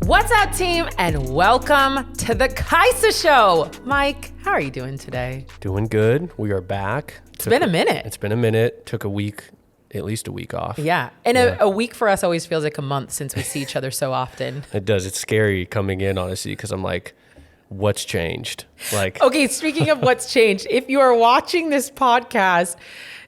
What's up, team, and welcome to the Kaisa Show. Mike, how are you doing today? Doing good. We are back. It's been a minute. It's been a minute. Took a week, at least a week off. Yeah, and a week for us always feels like a month since we see each other so often. It does. It's scary coming in, honestly, because I'm like, what's changed? Like, okay, speaking of what's changed, if you are watching this podcast,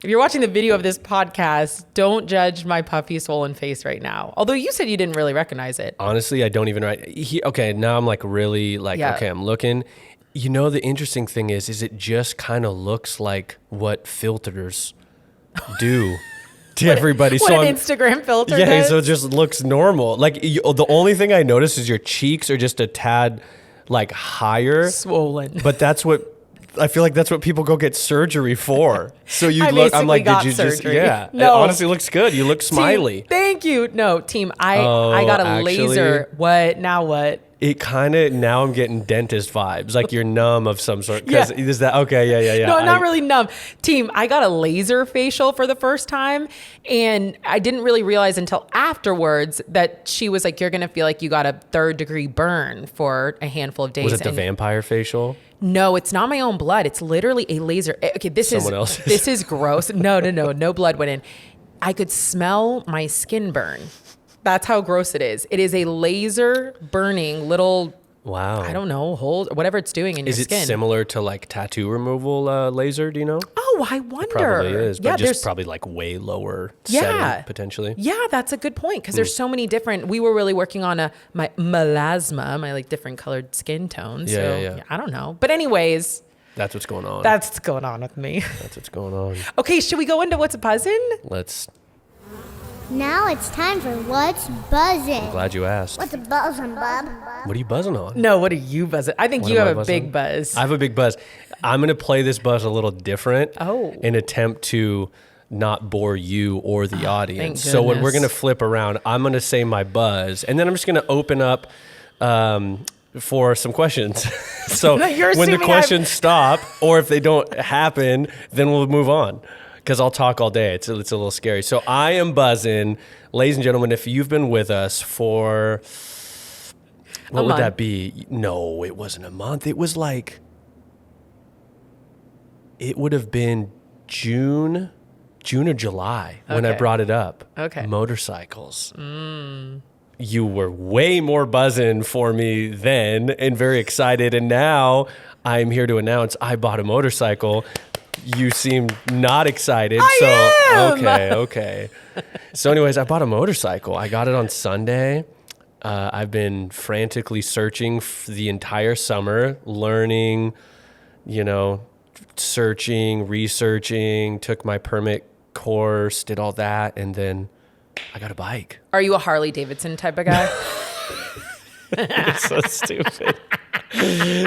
if you're watching the video of this podcast, don't judge my puffy, swollen face right now. Although you said you didn't really recognize it. Honestly, I don't even okay, now I'm like really like, okay, I'm looking. You know, the interesting thing is it just kind of looks like what filters do to everybody. What an Instagram filter Yeah, does. so it just looks normal. Like the only thing I notice is your cheeks are just a tad like higher. Swollen. But that's what I feel like that's what people go get surgery for. So you look, I'm like, did you surgery. just, No. It honestly looks good. You look smiley. Team, thank you. No, team, I got a laser. What? Now what? It kind of, now I'm getting dentist vibes. Like you're numb of some sort. Because is that, okay, yeah. No, I'm not really numb. Team, I got a laser facial for the first time. And I didn't really realize until afterwards that she was like, you're going to feel like you got a 3rd-degree burn for a handful of days. Was it the vampire facial? No, it's not my own blood. It's literally a laser. Okay, this is gross. No blood went in. I could smell my skin burn. That's how gross it is. It is a laser burning little, wow. I don't know, hole, whatever it's doing in your skin. Is it similar to like tattoo removal laser? Do you know? Oh, I wonder. It probably is, but just probably like way lower setting potentially. Yeah, that's a good point because there's so many different. We were really working on my melasma, my like different colored skin tones. Yeah. I don't know, but anyways. That's what's going on. That's what's going on with me. That's what's going on. Okay, should we go into what's buzzin'? Let's. Now it's time for What's Buzzin'. I'm glad you asked. What's a buzzin', bub? What are you buzzing on? No, what are you buzzing? I think you have a big buzz. I have a big buzz. I'm going to play this buzz a little different. Oh. In attempt to not bore you or the audience. Thank So when goodness. we're going to flip around, I'm going to say my buzz, and then I'm just going to open up for some questions. So when the questions stop, or if they don't happen, then we'll move on. Because I'll talk all day. It's a little scary. So I am buzzing. Ladies and gentlemen, if you've been with us for, what would that be? No, it wasn't a month. It was like, it would have been June or July when I brought it up. Okay. Motorcycles. You were way more buzzing for me then and very excited. And now I'm here to announce I bought a motorcycle. You seem not excited. I am! Okay. So anyways, I bought a motorcycle. I got it on Sunday. I've been frantically searching the entire summer, learning, searching, researching, took my permit course, did all that, and then I got a bike. Are you a Harley Davidson type of guy? You're so stupid.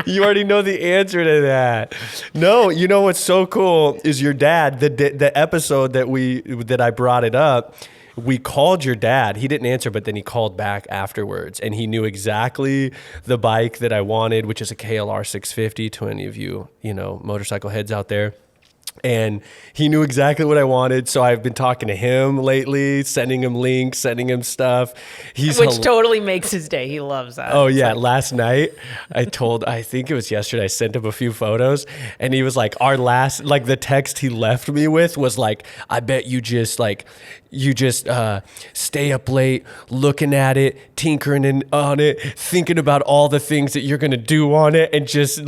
You already know the answer to that. No, you know what's so cool is your dad, the episode that I brought it up, we called your dad. He didn't answer, but then he called back afterwards, and he knew exactly the bike that I wanted, which is a KLR 650 to any of you, motorcycle heads out there. And he knew exactly what I wanted. So I've been talking to him lately, sending him links, sending him stuff. Which totally makes his day. He loves that. Oh, yeah. Last night, I think it was yesterday, I sent him a few photos. And he was like, the text he left me with was like, I bet you just stay up late looking at it, tinkering on it, thinking about all the things that you're going to do on it, and just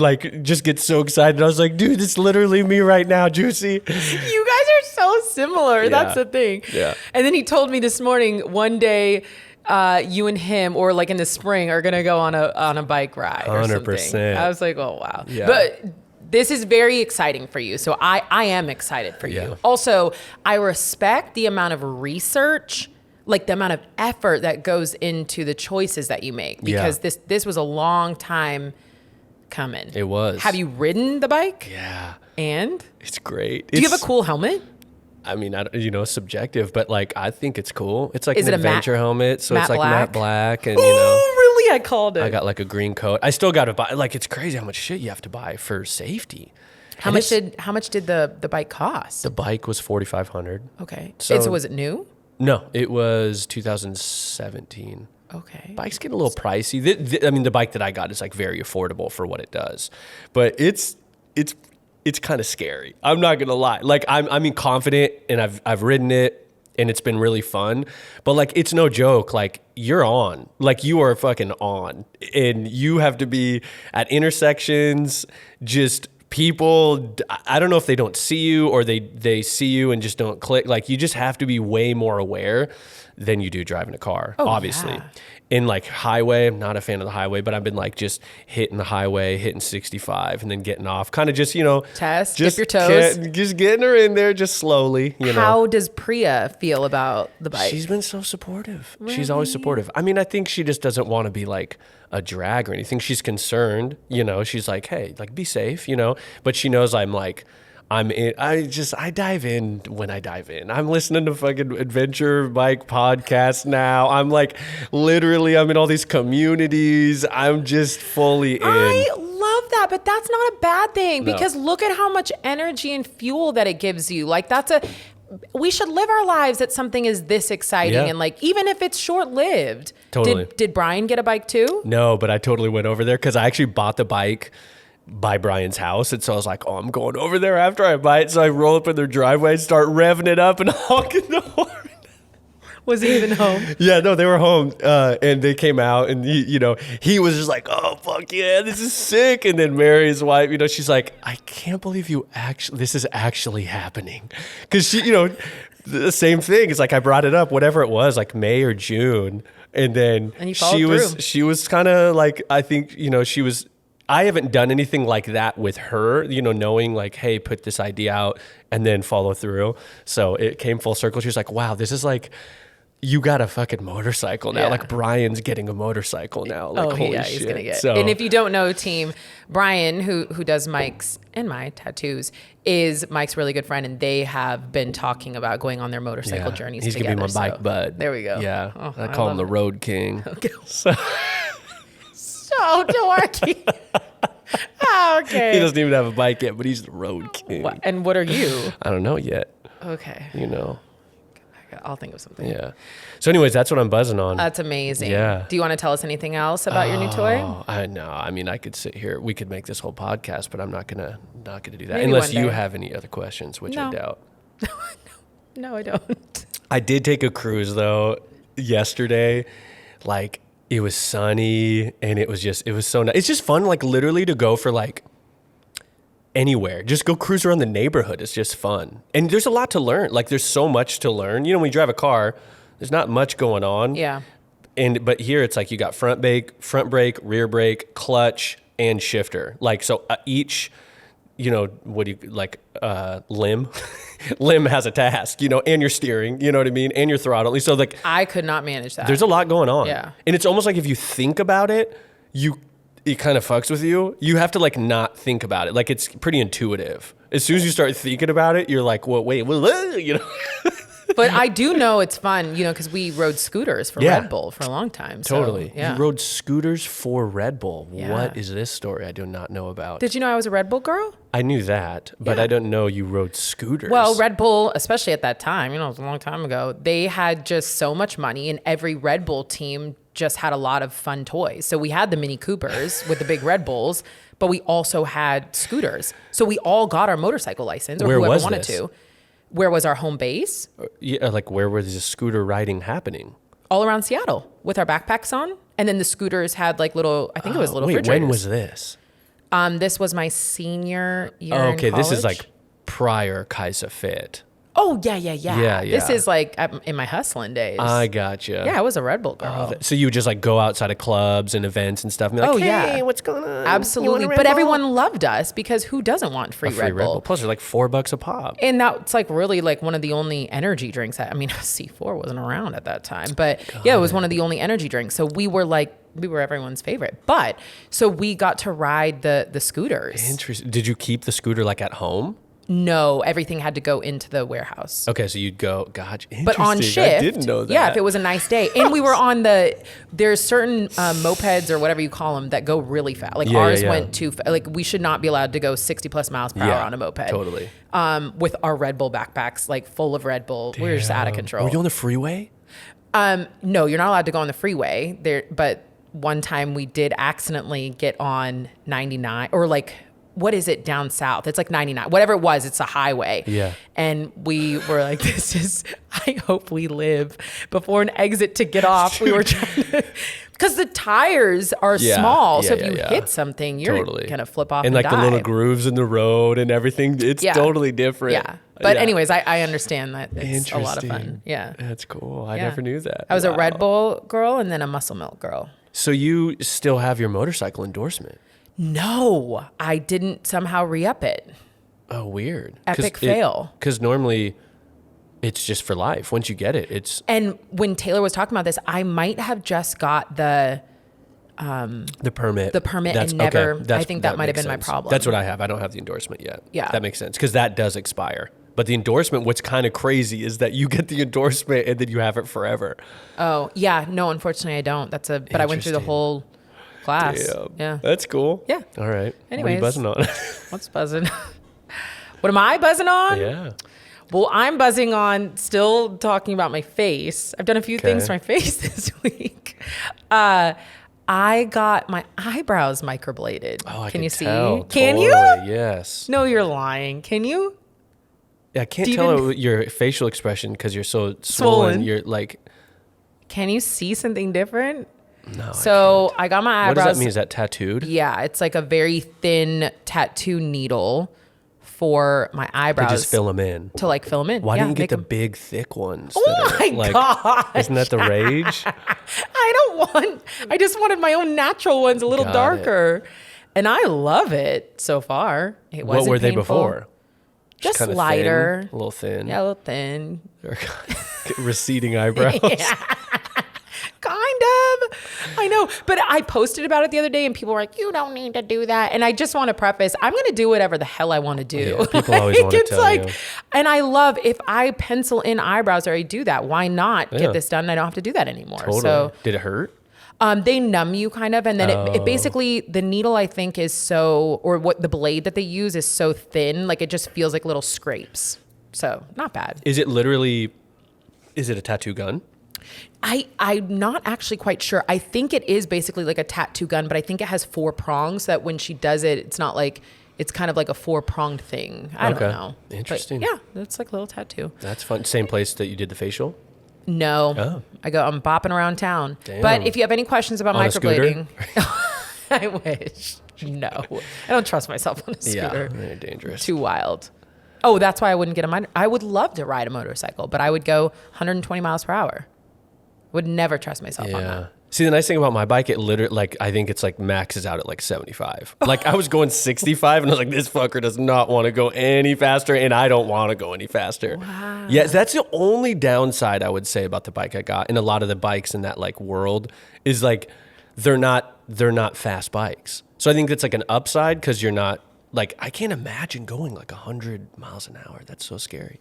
get so excited. I was like, dude, it's literally me right now, Juicy. You guys are so similar. Yeah. That's the thing. Yeah. And then he told me this morning, one day, you and him, or like in the spring, are going to go on a bike ride or 100%. something. I was like, oh, wow. Yeah. But this is very exciting for you. So I am excited for you. Yeah. Also, I respect the amount of research, like the amount of effort that goes into the choices that you make, because this was a long time coming. It was. Have you ridden the bike? Yeah. And? It's great. Do you have a cool helmet? I mean, subjective, but like, I think it's cool. It's like Is an it a adventure helmet. So it's like matte black and, Oh, really? I called it. I got like a green coat. I still got to buy, like, it's crazy how much shit you have to buy for safety. How much did the bike cost? The bike was $4,500. Okay. So So was it new? No, it was 2017. Okay. Bikes get a little pricey. I mean, the bike that I got is like very affordable for what it does, but it's kind of scary. I'm not gonna lie. Like I mean, confident, and I've ridden it, and it's been really fun. But like, it's no joke. Like, you're on. Like, you are fucking on, and you have to be at intersections. Just people. I don't know if they don't see you or they see you and just don't click. Like, you just have to be way more aware than you do driving a car. Obviously. Yeah. In like highway, I'm not a fan of the highway, but I've been like just hitting the highway, hitting 65 and then getting off. Kind of just, test, just dip your toes. Just getting her in there just slowly, How does Priya feel about the bike? She's been so supportive. Really? She's always supportive. I mean, I think she just doesn't want to be like a drag or anything. She's concerned, she's like, hey, like, be safe, but she knows I'm like, I'm in. I dive in when I dive in. I'm listening to fucking adventure bike podcasts now. I'm like, literally, I'm in all these communities. I'm just fully in. I love that, but that's not a bad thing No. because look at how much energy and fuel that it gives you. Like, we should live our lives that something is this exciting. Yeah. And like, even if it's short lived. Totally. Did Brian get a bike too? No, but I totally went over there because I actually bought the bike by Brian's house. And so I was like, oh, I'm going over there after I buy it. So I roll up in their driveway, start revving it up and honking the horn. Was he even home? Yeah, no, they were home. And they came out and he was just like, oh, fuck yeah, this is sick. And then Mary's wife, she's like, I can't believe this is actually happening. Cause she, the same thing. It's like, I brought it up, whatever it was, like May or June. And then she was kind of like, I think, I haven't done anything like that with her, knowing like, hey, put this idea out and then follow through. So it came full circle. She was like, wow, this is like, you got a fucking motorcycle now. Yeah. Like, Brian's getting a motorcycle now. Like, holy shit. He's gonna get. So, and if you don't know, team, Brian, who does Mike's and my tattoos, is Mike's really good friend, and they have been talking about going on their motorcycle journeys he's together. He's gonna be my bike bud. There we go. Yeah, Oh, I call him the Road King. Okay. So dorky. Okay. He doesn't even have a bike yet, but he's the Road King. And what are you? I don't know yet. Okay. I'll think of something. Yeah. So anyways, that's what I'm buzzing on. That's amazing. Yeah. Do you want to tell us anything else about your new toy? I know. I mean, I could sit here. We could make this whole podcast, but I'm not gonna do that Maybe unless one you day. have any other questions, which I doubt. No, I don't. I did take a cruise though yesterday. Like, it was sunny and it was so nice. It's just fun, like, literally to go for like anywhere. Just go cruise around the neighborhood. It's just fun. And there's a lot to learn. Like, there's so much to learn. When you drive a car, there's not much going on. Yeah. But here it's like you got front brake, rear brake, clutch, and shifter. Like, so each, limb, limb has a task, and your steering, you know what I mean? And your throttle. So like, I could not manage that. there's a lot going on. Yeah. And it's almost like if you think about it, it kind of fucks with you. You have to like not think about it. Like, it's pretty intuitive. As soon as you start thinking about it, you're like, well, wait, But I do know it's fun, because we rode scooters for Red Bull for a long time. So, Totally. yeah. You rode scooters for Red Bull. Yeah. What is this story I do not know about? Did you know I was a Red Bull girl? I knew that, but Yeah. I don't know you rode scooters. Well, Red Bull, especially at that time, it was a long time ago, they had just so much money, and every Red Bull team just had a lot of fun toys. So we had the Mini Coopers with the big Red Bulls, but we also had scooters. So we all got our motorcycle license, or Where whoever was wanted this? to. Where was our home base? Yeah, like, where was the scooter riding happening? All around Seattle with our backpacks on. And then the scooters had like little, I think it was little refrigerators. When was this? This was my senior year Okay, in this is college. like prior KaisaFit. Oh, yeah. This Yeah. is like in my hustling days. I gotcha. Yeah, I was a Red Bull girl. So you would just like go outside of clubs and events and stuff and be like, hey, what's going on? Absolutely. You want a Red But Bull? everyone loved us because who doesn't want free, Free Red Bull? Plus, they're like $4 a pop. And that's like really like one of the only energy drinks. C4 wasn't around at that time, but it was one of the only energy drinks. So we were everyone's favorite. But so we got to ride the scooters. Interesting. Did you keep the scooter like at home? No, everything had to go into the warehouse. Okay, so you'd go, gotcha. But on shift, I didn't know that. yeah, if it was a nice day, and we were on there's certain mopeds or whatever you call them that go really fast. Like ours went too fast. Like, we should not be allowed to go 60 plus miles per hour on a moped. Totally. With our Red Bull backpacks, like full of Red Bull, we were just out of control. Were you on the freeway? No, you're not allowed to go on the freeway there. But one time we did accidentally get on 99 or like, what is it down south? It's like 99, whatever it was. It's a highway. Yeah. And we were like, I hope we live before an exit to get off. We were trying to, because the tires are small. So if you hit something, you're going to flip off and like die. The little grooves in the road and everything. It's totally different. Yeah. But anyways, I understand that it's a lot of fun. Yeah. That's cool. I never knew that. I was a Red Bull girl and then a Muscle Milk girl. So you still have your motorcycle endorsement? No, I didn't somehow re-up it. Oh, weird. Epic fail. Because normally it's just for life. Once you get it, it's... And when Taylor was talking about this, I might have just got the permit. The permit and never... I think that might have been my problem. That's what I have. I don't have the endorsement yet. Yeah. That makes sense. Because that does expire. But the endorsement, what's kind of crazy is that you get the endorsement and then you have it forever. Oh, yeah. No, unfortunately I don't. But I went through the whole... class. Damn. Yeah. That's cool. Yeah. All right. Anyways. What are you buzzing on? What's buzzing? What am I buzzing on? Yeah. Well, I'm buzzing on still talking about my face. I've done a few things to my face this week. I got my eyebrows microbladed. Oh, I can you see? tell. Can you? Yes. No, you're lying. Can you? I can't tell your facial expression because you're so swollen. You're like... Can you see something different? No. So I got my eyebrows. What does that mean? Is that tattooed? Yeah, it's like a very thin tattoo needle for my eyebrows. To just fill them in. To like fill them in. Why didn't you get the big, thick ones? Oh my gosh. Isn't that the rage? I just wanted my own natural ones a little darker. And I love it so far. It wasn't What were they painful. Before? Just lighter. Thin, a little thin. Yeah, a little thin. Receding eyebrows. Kind of. I know. But I posted about it the other day and people were like, you don't need to do that. And I just want to preface, I'm going to do whatever the hell I want to do. Yeah, people always want to tell you. And I love if I pencil in eyebrows or I do that, why not get this done? And I don't have to do that anymore. Totally. So did it hurt? They numb you kind of. And then it basically, the needle I think is the blade that they use is so thin. Like it just feels like little scrapes. So not bad. Is it a tattoo gun? I'm not actually quite sure. I think it is basically like a tattoo gun, but I think it has 4 prongs so that when she does it, it's not like, it's kind of like a 4-pronged thing. I don't know. Interesting. But yeah, it's like a little tattoo. That's fun. Same place that you did the facial? No. Oh. I'm bopping around town. Damn. But if you have any questions about microblading, I wish. No. I don't trust myself on a scooter. Yeah, they're dangerous. Too wild. Oh, that's why I wouldn't get I would love to ride a motorcycle, but I would go 120 miles per hour. Would never trust myself on that. See, the nice thing about my bike, it literally, I think it's maxes out at 75. I was going 65 and I was like, this fucker does not want to go any faster and I don't want to go any faster. Wow. Yeah, that's the only downside I would say about the bike I got. And a lot of the bikes in that world is they're not fast bikes. So I think that's an upside because you're not I can't imagine going 100 miles an hour. That's so scary.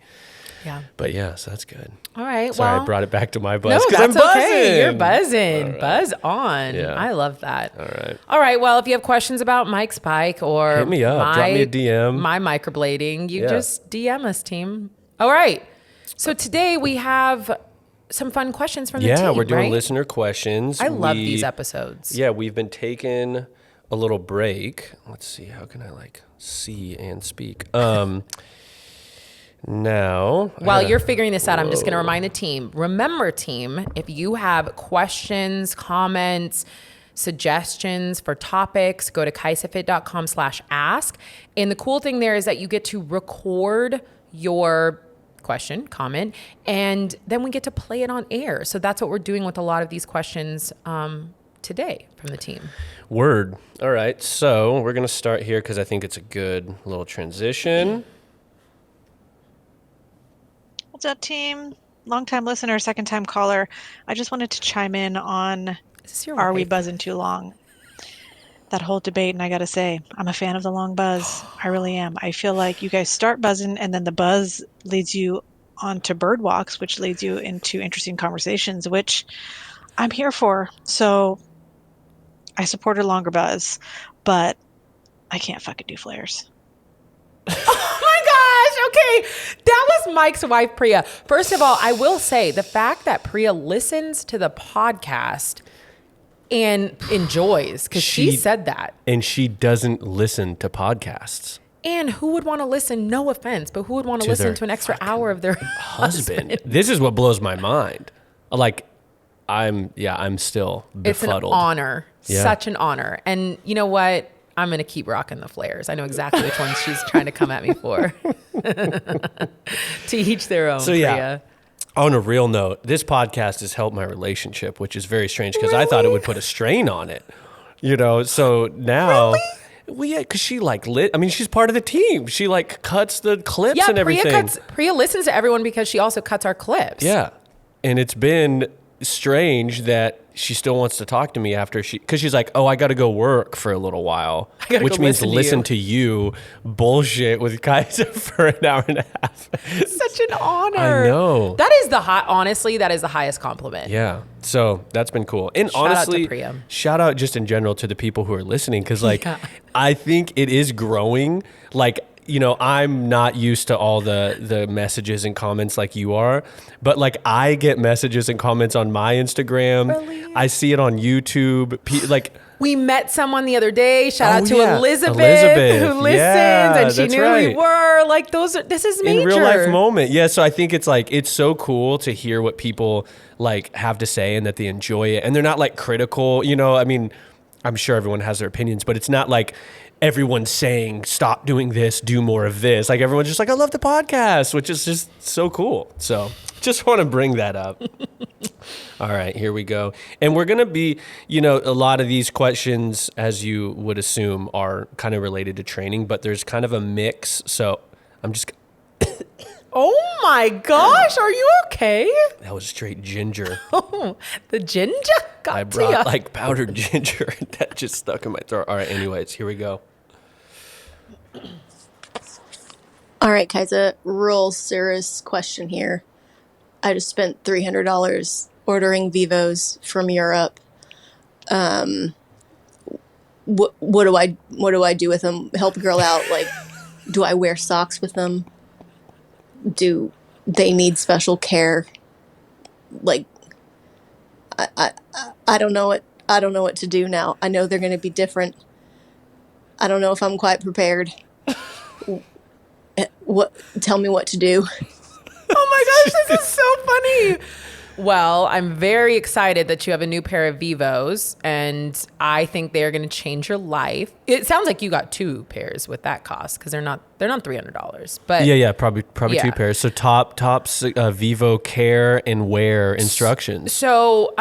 Yeah. But yeah, so that's good. All right. Sorry, I brought it back to my buzz. No, because that's I'm buzzing. okay. You're buzzing. Right. Buzz on. Yeah. I love that. All right. All right. Well, if you have questions about Mike's bike or hit me up. Drop me a DM. My microblading, you just DM us, team. All right. So today we have some fun questions from the team. Yeah, we're doing right? listener questions. I love these episodes. Yeah, we've been taking a little break. Let's see. How can I see and speak? Now, while you're figuring this out, I'm just going to remind the team. Remember, team, if you have questions, comments, suggestions for topics, go to KaisaFit.com/ask. And the cool thing there is that you get to record your question, comment, and then we get to play it on air. So that's what we're doing with a lot of these questions today from the team. Word. All right. So we're going to start here because I think it's a good little transition. What's up, team? Long-time listener, second-time caller. I just wanted to chime in on are we buzzing too long? That whole debate, and I got to say, I'm a fan of the long buzz. I really am. I feel like you guys start buzzing, and then the buzz leads you onto bird walks, which leads you into interesting conversations, which I'm here for. So I support a longer buzz, but I can't fucking do flares. Oh my gosh! Okay. That was Mike's wife, Priya. First of all, I will say the fact that Priya listens to the podcast and enjoys, because she said that. And she doesn't listen to podcasts. And who would want to listen, no offense, but who would want to listen to an extra hour of their husband? This is what blows my mind. Like, I'm still befuddled. It's an honor. Yeah. Such an honor. And you know what? I'm going to keep rocking the flares. I know exactly which ones she's trying to come at me for. To each their own, Priya. On a real note, this podcast has helped my relationship, which is very strange because I thought it would put a strain on it. You know, so now... Really? Well, yeah, because she she's part of the team. She like cuts the clips and everything. Priya listens to everyone because she also cuts our clips. Yeah. And it's been strange that she still wants to talk to me after because she's like, oh, I got to go work for a little while, which means listen to you bullshit with Kaisa for an hour and a half. Such an honor. I know. That is honestly, that is the highest compliment. Yeah. So that's been cool. And honestly, shout out just in general to the people who are listening. Cause I think it is growing. Like, you know, I'm not used to all the messages and comments like you are, but like I get messages and comments on my Instagram. Really? I see it on YouTube. We met someone the other day. Shout out to Elizabeth who listens, and she knew who we were. Like this is major. In real life moment. Yeah. So I think it's so cool to hear what people like have to say and that they enjoy it. And they're not like critical, you know, I mean, I'm sure everyone has their opinions, but it's not like everyone's saying, stop doing this, do more of this. Like everyone's just like, I love the podcast, which is just so cool. So just want to bring that up. All right, here we go. And we're going to be, you know, a lot of these questions, as you would assume, are kind of related to training, but there's kind of a mix. So I'm just... Oh my gosh, are you okay? That was straight ginger. Oh, the ginger got I brought like powdered ginger. That just stuck in my throat. All right, anyways, here we go. All right, Kaisa, real serious question here. I just spent $300 ordering Vivos from Europe. What do I do with them? Help a girl out. Like, do I wear socks with them? Do they need special care? Like, I don't know what to do now. I know they're going to be different. I don't know if I'm quite prepared. Tell me what to do. Oh my gosh, this is so funny. Well, I'm very excited that you have a new pair of Vivos, and I think they're going to change your life. It sounds like you got two pairs with that cost because they're not $300. But yeah, probably two pairs. So top Vivo care and wear instructions. So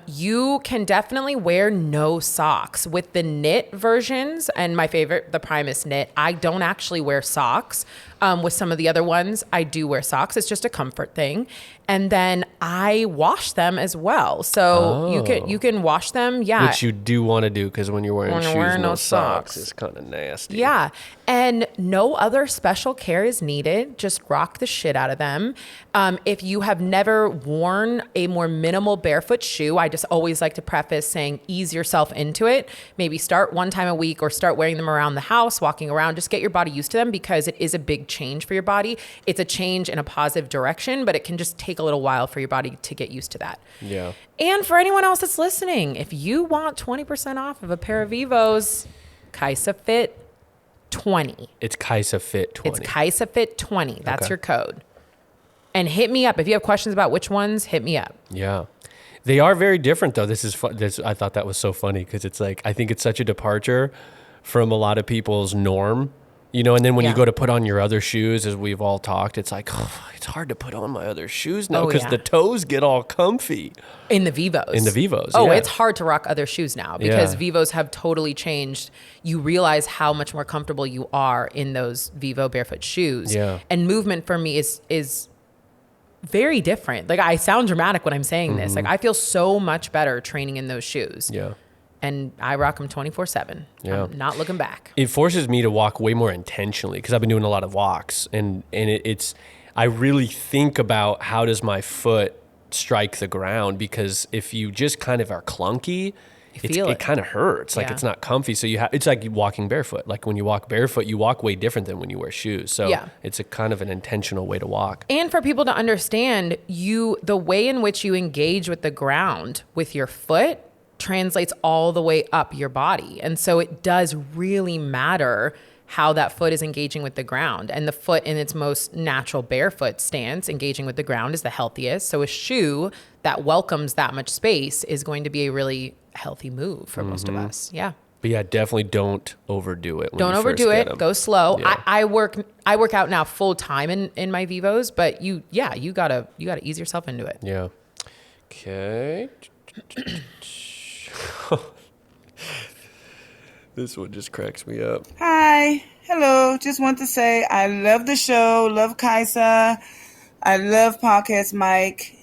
you can definitely wear no socks with the knit versions, and my favorite, the Primus knit. I don't actually wear socks. With some of the other ones, I do wear socks. It's just a comfort thing. And then I wash them as well. So you can wash them. Yeah. Which you do want to do because when you're wearing shoes, no socks, it's kind of nasty. Yeah. And no other special care is needed. Just rock the shit out of them. If you have never worn a more minimal barefoot shoe, I just always like to preface saying ease yourself into it. Maybe start one time a week or start wearing them around the house, walking around. Just get your body used to them because it is a big change for your body. It's a change in a positive direction, but it can just take a little while for your body to get used to that. Yeah. And for anyone else that's listening, if you want 20% off of a pair of Vivos, KaisaFit 20. It's KaisaFit 20. It's KaisaFit 20. That's your code. And hit me up. If you have questions about which ones, hit me up. Yeah. They are very different, though. This is fun. I thought that was so funny because it's like, I think it's such a departure from a lot of people's norm. You know, and then when you go to put on your other shoes, as we've all talked, it's like, it's hard to put on my other shoes now because the toes get all comfy. In the Vivos. It's hard to rock other shoes now because Vivos have totally changed. You realize how much more comfortable you are in those Vivo barefoot shoes. Yeah. And movement for me is very different. Like, I sound dramatic when I'm saying this. Like, I feel so much better training in those shoes. Yeah. And I rock them 24/7. Yeah. I'm not looking back. It forces me to walk way more intentionally because I've been doing a lot of walks. And I really think about how does my foot strike the ground, because if you just kind of are clunky, it kind of hurts. Like it's not comfy. So it's like walking barefoot. Like when you walk barefoot, you walk way different than when you wear shoes. So it's a kind of an intentional way to walk. And for people to understand, the way in which you engage with the ground with your foot translates all the way up your body. And so it does really matter how that foot is engaging with the ground. And the foot in its most natural barefoot stance, engaging with the ground, is the healthiest. So a shoe that welcomes that much space is going to be a really healthy move for most of us. Yeah. But yeah, definitely don't overdo it. Don't overdo it. Go slow. Yeah. I work out now full time in my Vivos, but you gotta ease yourself into it. Yeah. Okay. This one just cracks me up. Hi. Hello. Just want to say I love the show. Love Kaisa. I love Podcast Mike.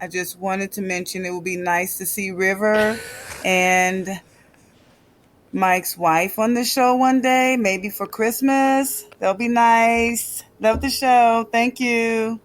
I just wanted to mention it would be nice to see River and Mike's wife on the show one day, maybe for Christmas. That'll be nice. Love the show. Thank you.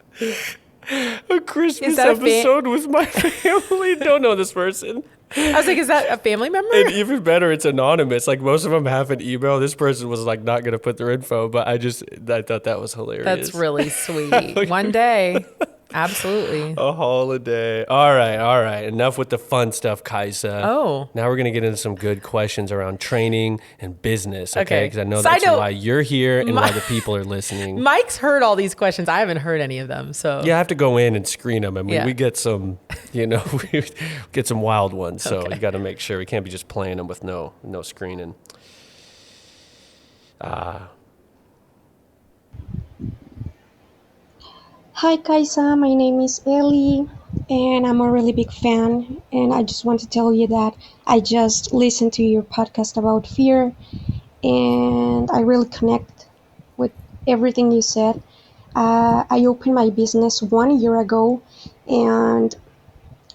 A Christmas episode with my family. Don't know this person. I was like, is that a family member? And even better, it's anonymous. Like most of them have an email. This person was like not going to put their info, but I thought that was hilarious. That's really sweet. One day. Absolutely. A holiday. All right. Enough with the fun stuff, Kaisa. Oh. Now we're going to get into some good questions around training and business, okay? Because I know Side that's note, why you're here and why the people are listening. Mike's heard all these questions. I haven't heard any of them, so. Yeah, I have to go in and screen them. I mean, we get some, we get some wild ones, so you got to make sure. We can't be just playing them with no screening. Hi Kaisa, my name is Ellie and I'm a really big fan, and I just want to tell you that I just listened to your podcast about fear and I really connect with everything you said. I opened my business 1 year ago, and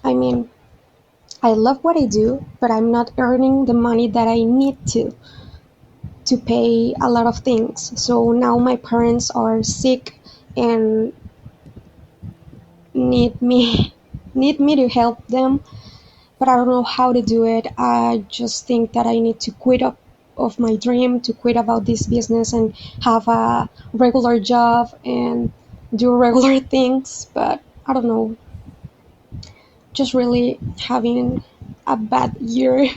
I mean, I love what I do, but I'm not earning the money that I need to pay a lot of things. So now my parents are sick and need me to help them, but I don't know how to do it. I just think that I need to quit up of my dream, to quit about this business and have a regular job and do regular things, but I don't know, just really having a bad year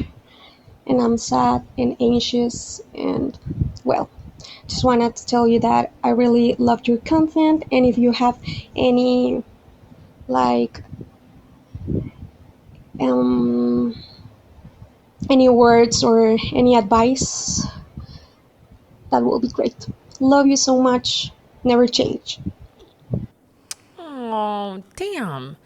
and I'm sad and anxious, and well, just wanted to tell you that I really loved your content, and if you have any any words or any advice, that will be great. Love you so much. Never change. Oh, damn.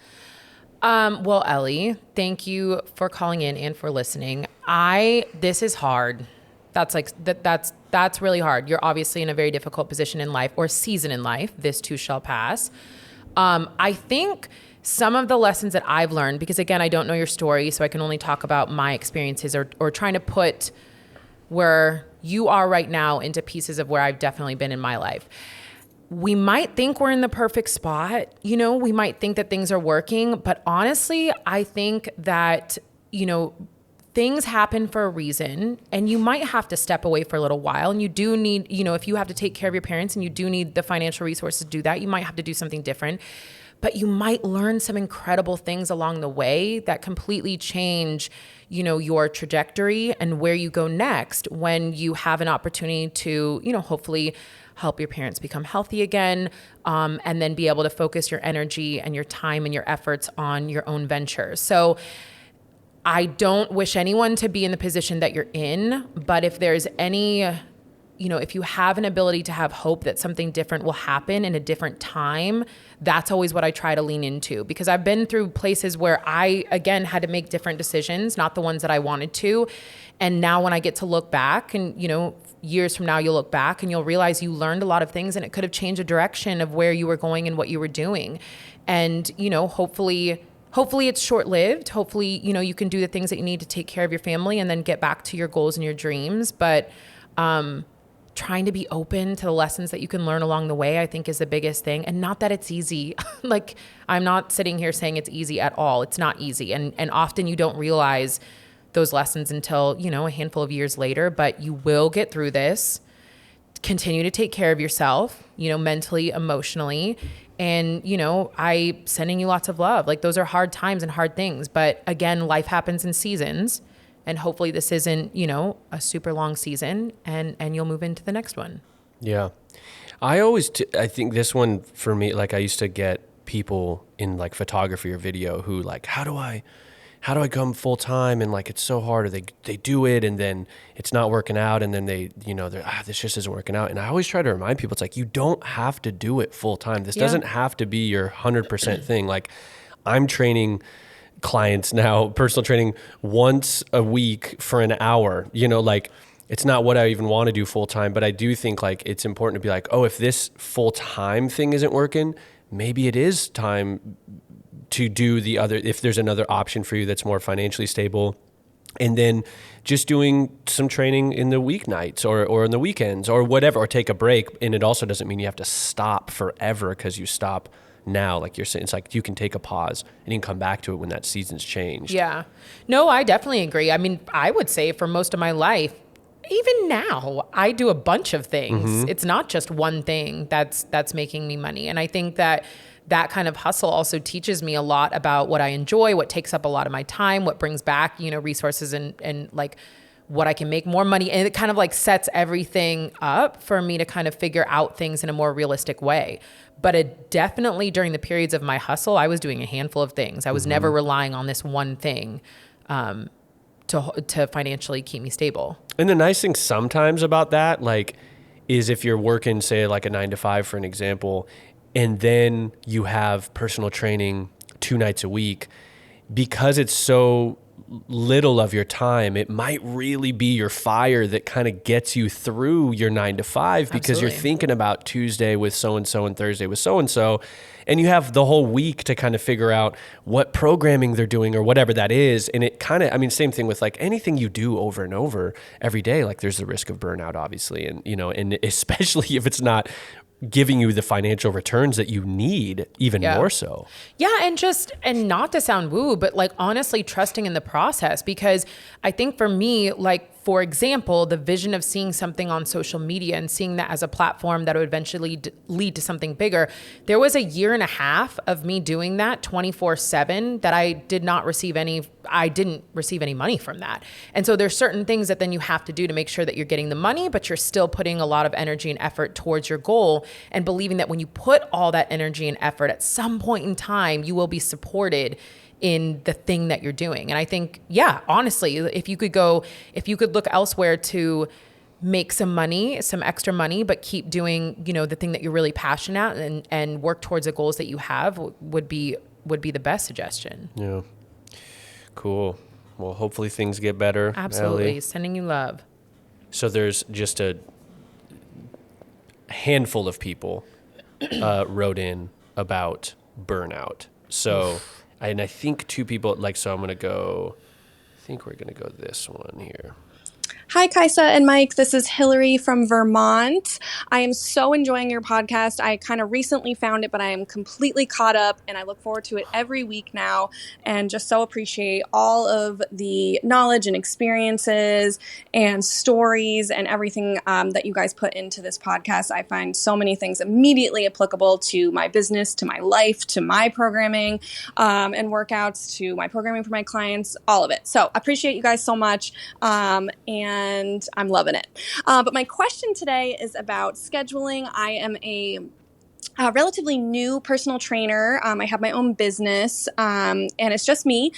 Well, Ellie, thank you for calling in and for listening. This is hard. That's really hard. You're obviously in a very difficult position in life, or season in life. This too shall pass. I think some of the lessons that I've learned, because again, I don't know your story, so I can only talk about my experiences or trying to put where you are right now into pieces of where I've definitely been in my life. We might think we're in the perfect spot, we might think that things are working, but honestly, I think that, things happen for a reason, and you might have to step away for a little while, and you do need, if you have to take care of your parents and you do need the financial resources to do that, you might have to do something different, but you might learn some incredible things along the way that completely change, your trajectory and where you go next when you have an opportunity to, hopefully help your parents become healthy again, and then be able to focus your energy and your time and your efforts on your own ventures. So I don't wish anyone to be in the position that you're in, but if there's any, if you have an ability to have hope that something different will happen in a different time, that's always what I try to lean into, because I've been through places where I, again, had to make different decisions, not the ones that I wanted to. And now when I get to look back and, years from now, you'll look back and you'll realize you learned a lot of things and it could have changed the direction of where you were going and what you were doing. And, hopefully it's short-lived. Hopefully, you can do the things that you need to take care of your family and then get back to your goals and your dreams. But trying to be open to the lessons that you can learn along the way, I think, is the biggest thing. And not that it's easy. I'm not sitting here saying it's easy at all. It's not easy. And often you don't realize those lessons until, a handful of years later, but you will get through this. Continue to take care of yourself, mentally, emotionally. And, I sending you lots of love. Like, those are hard times and hard things. But again, life happens in seasons. And hopefully this isn't, a super long season, and you'll move into the next one. Yeah. I think this one for me, like I used to get people in like photography or video who like, how do I come full time? And like, it's so hard, or they do it and then it's not working out. And then they're, this just isn't working out. And I always try to remind people, it's like, you don't have to do it full time. This doesn't have to be your 100% thing. Like, I'm training clients now, personal training once a week for an hour, like, it's not what I even want to do full time, but I do think like it's important to be like, oh, if this full time thing isn't working, maybe it is time to do the other, if there's another option for you that's more financially stable. And then just doing some training in the weeknights or in the weekends or whatever, or take a break. And it also doesn't mean you have to stop forever because you stop now. Like you're saying, it's like you can take a pause and you can come back to it when that season's changed. Yeah. No, I definitely agree. I mean, I would say for most of my life, even now, I do a bunch of things. Mm-hmm. It's not just one thing that's making me money. And I think that kind of hustle also teaches me a lot about what I enjoy, what takes up a lot of my time, what brings back, resources and like what I can make more money. And it kind of like sets everything up for me to kind of figure out things in a more realistic way. But it definitely during the periods of my hustle, I was doing a handful of things. I was never relying on this one thing to financially keep me stable. And the nice thing sometimes about that, like, is if you're working, say, like a 9-to-5 for an example, and then you have personal training 2 nights a week, because it's so little of your time, it might really be your fire that kind of gets you through your 9-to-5 because Absolutely. You're thinking about Tuesday with so-and-so and Thursday with so-and-so, and you have the whole week to kind of figure out what programming they're doing or whatever that is. And it kind of, I mean, same thing with like anything you do over and over every day, like there's the risk of burnout, obviously. And, and especially if it's not giving you the financial returns that you need, even more so. Yeah. And not to sound woo, but like honestly trusting in the process, because I think for me, like, for example, the vision of seeing something on social media and seeing that as a platform that would eventually lead to something bigger. There was a 1.5 years of me doing that 24/7 that I didn't receive any money from that. And so there's certain things that then you have to do to make sure that you're getting the money, but you're still putting a lot of energy and effort towards your goal, and believing that when you put all that energy and effort, at some point in time, you will be supported in the thing that you're doing. And I think, honestly, if you could look elsewhere to make some extra money, but keep doing, the thing that you're really passionate at and work towards the goals that you have would be the best suggestion. Yeah. Cool. Well, hopefully things get better. Absolutely. Ellie. Sending you love. So there's just a handful of people wrote in about burnout. So, and I think 2 people, so we're going to go this one here. Hi, Kaisa and Mike. This is Hillary from Vermont. I am so enjoying your podcast. I kind of recently found it, but I am completely caught up, and I look forward to it every week now, and just so appreciate all of the knowledge and experiences and stories and everything that you guys put into this podcast. I find so many things immediately applicable to my business, to my life, to my programming and workouts, to my programming for my clients, all of it. So I appreciate you guys so much. And I'm loving it. But my question today is about scheduling. I am a relatively new personal trainer. I have my own business, and it's just me.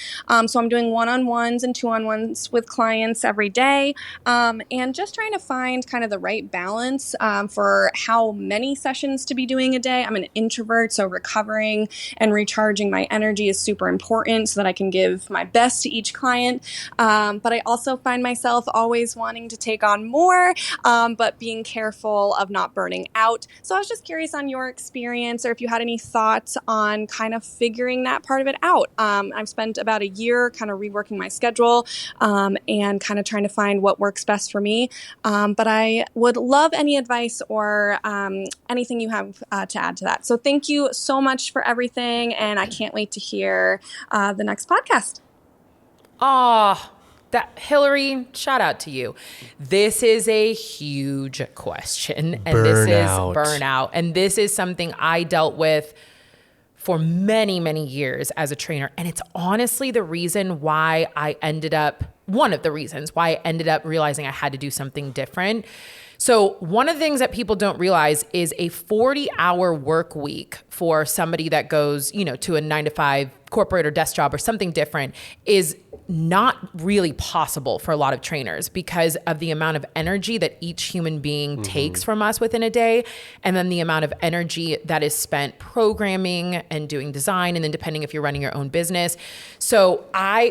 So I'm doing one-on-ones and two-on-ones with clients every day, and just trying to find kind of the right balance for how many sessions to be doing a day. I'm an introvert, so recovering and recharging my energy is super important so that I can give my best to each client. But I also find myself always wanting to take on more, but being careful of not burning out. So I was just curious on your experience, or if you had any thoughts on kind of figuring that part of it out. I've spent about a year kind of reworking my schedule and kind of trying to find what works best for me. But I would love any advice or anything you have to add to that. So thank you so much for everything, and I can't wait to hear the next podcast. Hillary, shout out to you. This is a huge question. And Burnout. This is burnout. And this is something I dealt with for many, many years as a trainer. And it's honestly one of the reasons why I ended up realizing I had to do something different. So one of the things that people don't realize is a 40-hour work week for somebody that goes, to a 9-to-5 corporate or desk job or something different is not really possible for a lot of trainers because of the amount of energy that each human being takes from us within a day, and then the amount of energy that is spent programming and doing design, and then depending if you're running your own business. So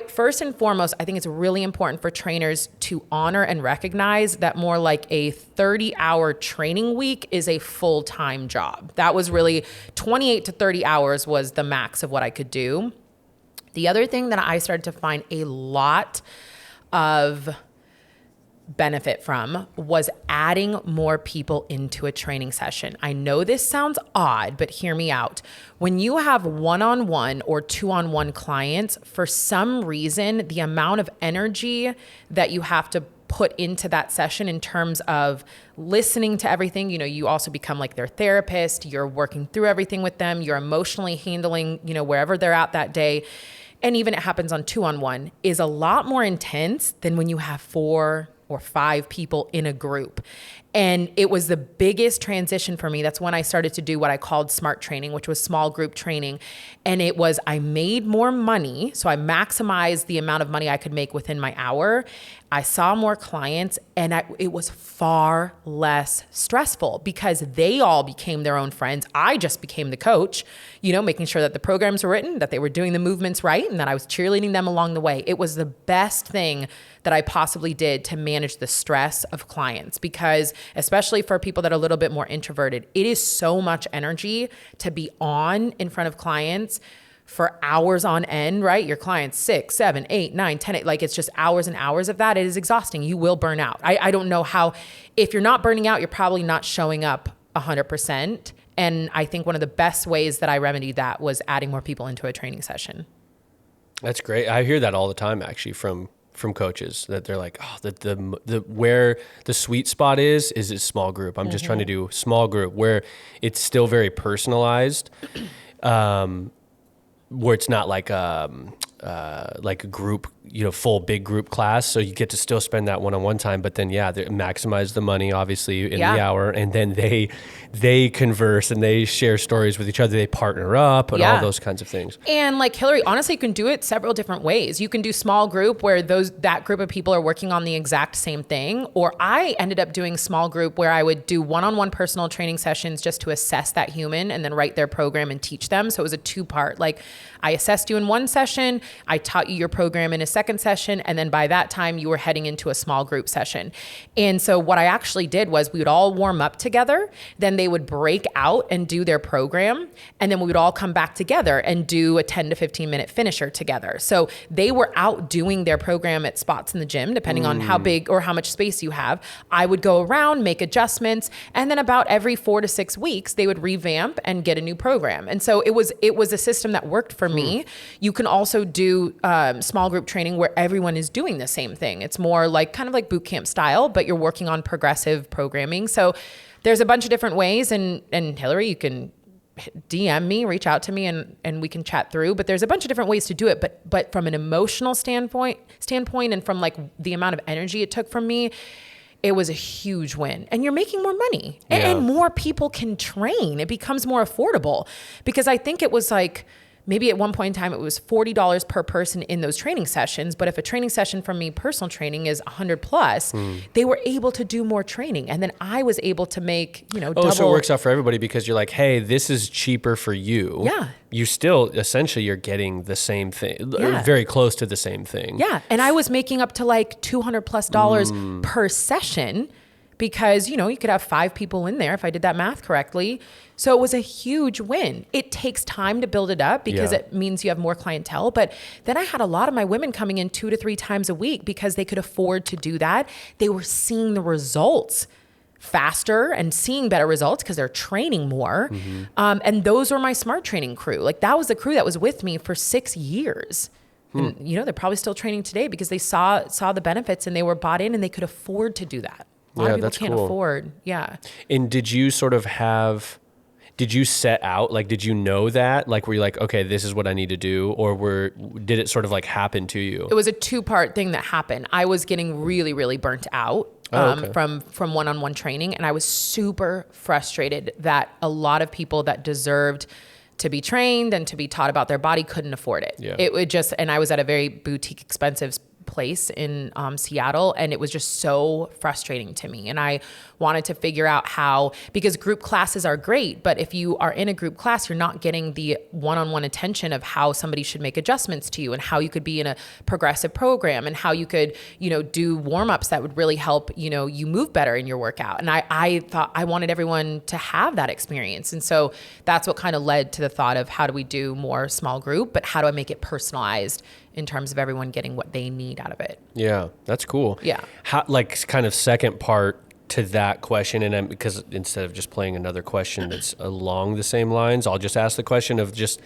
first and foremost, I think it's really important for trainers to honor and recognize that more like a 30-hour training week is a full-time job. That was really 28 to 30 hours was the max of what I could do. The other thing that I started to find a lot of benefit from was adding more people into a training session. I know this sounds odd, but hear me out. When you have one-on-one or two-on-one clients, for some reason, the amount of energy that you have to put into that session in terms of listening to everything, you also become like their therapist, you're working through everything with them, you're emotionally handling, wherever they're at that day. And even it happens on two-on-one, is a lot more intense than when you have 4 or 5 people in a group. And it was the biggest transition for me. That's when I started to do what I called SMART training, which was small group training. And it was, I made more money. So I maximized the amount of money I could make within my hour. I saw more clients, and it was far less stressful because they all became their own friends. I just became the coach, making sure that the programs were written, that they were doing the movements right, and that I was cheerleading them along the way. It was the best thing that I possibly did to manage the stress of clients, because especially for people that are a little bit more introverted, it is so much energy to be on in front of clients for hours on end, right? Your clients 6, 7, 8, 9, 10, like it's just hours and hours of that. It is exhausting. You will burn out. I don't know how, if you're not burning out, you're probably not showing up 100%. And I think one of the best ways that I remedied that was adding more people into a training session. That's great. I hear that all the time, actually, from coaches, that they're like, oh, the where the sweet spot is a small group. I'm just trying to do small group where it's still very personalized, where it's not like a group, full big group class. So you get to still spend that one-on-one time, but then, they maximize the money, obviously, in the hour. And then they converse and they share stories with each other. They partner up and all those kinds of things. And like Hillary, honestly, you can do it several different ways. You can do small group where that group of people are working on the exact same thing. Or I ended up doing small group where I would do one-on-one personal training sessions just to assess that human and then write their program and teach them. So it was a 2-part. Like, I assessed you in one session, I taught you your program in a second session, and then by that time you were heading into a small group session. And so what I actually did was we would all warm up together, then they would break out and do their program, and then we would all come back together and do a 10 to 15 minute finisher together. So they were out doing their program at spots in the gym, depending on how big or how much space you have. I would go around, make adjustments, and then about every 4 to 6 weeks, they would revamp and get a new program. And so it was a system that worked for me. You can also do small group training where everyone is doing the same thing. It's more like kind of like boot camp style, but you're working on progressive programming. So there's a bunch of different ways. And Hillary, you can DM me, reach out to me, and we can chat through. But there's a bunch of different ways to do it. But from an emotional standpoint, and from like the amount of energy it took from me, it was a huge win. And you're making more money, and more people can train. It becomes more affordable, because I think it was like, maybe at one point in time, it was $40 per person in those training sessions. But if a training session from me, personal training, is $100+, they were able to do more training. And then I was able to make, double. So it works out for everybody, because you're like, hey, this is cheaper for you. Yeah. You still, essentially, you're getting the same thing, or very close to the same thing. Yeah. And I was making up to like $200+ per session, because, you could have 5 people in there if I did that math correctly. So it was a huge win. It takes time to build it up, because it means you have more clientele. But then I had a lot of my women coming in 2 to 3 times a week because they could afford to do that. They were seeing the results faster and seeing better results because they're training more. And those were my SMART training crew. Like, that was the crew that was with me for 6 years. And, they're probably still training today because they saw the benefits and they were bought in and they could afford to do that. A lot of people can't afford. Yeah. And did you set out, like, did you know that? Like, were you like, okay, this is what I need to do? Or did it sort of like happen to you? It was a 2-part thing that happened. I was getting really, really burnt out from one-on-one training. And I was super frustrated that a lot of people that deserved to be trained and to be taught about their body couldn't afford it. Yeah. It would just, and I was at a very boutique, expensive place in Seattle, and it was just so frustrating to me. And I wanted to figure out how, because group classes are great, but if you are in a group class, you're not getting the one-on-one attention of how somebody should make adjustments to you and how you could be in a progressive program and how you could, do warm-ups that would really help, you move better in your workout. And I thought I wanted everyone to have that experience. And so that's what kind of led to the thought of how do we do more small group, but how do I make it personalized in terms of everyone getting what they need out of it. Yeah, that's cool. Yeah. How, like, kind of second part to that question, and because instead of just playing another question that's along the same lines, I'll just ask the question of just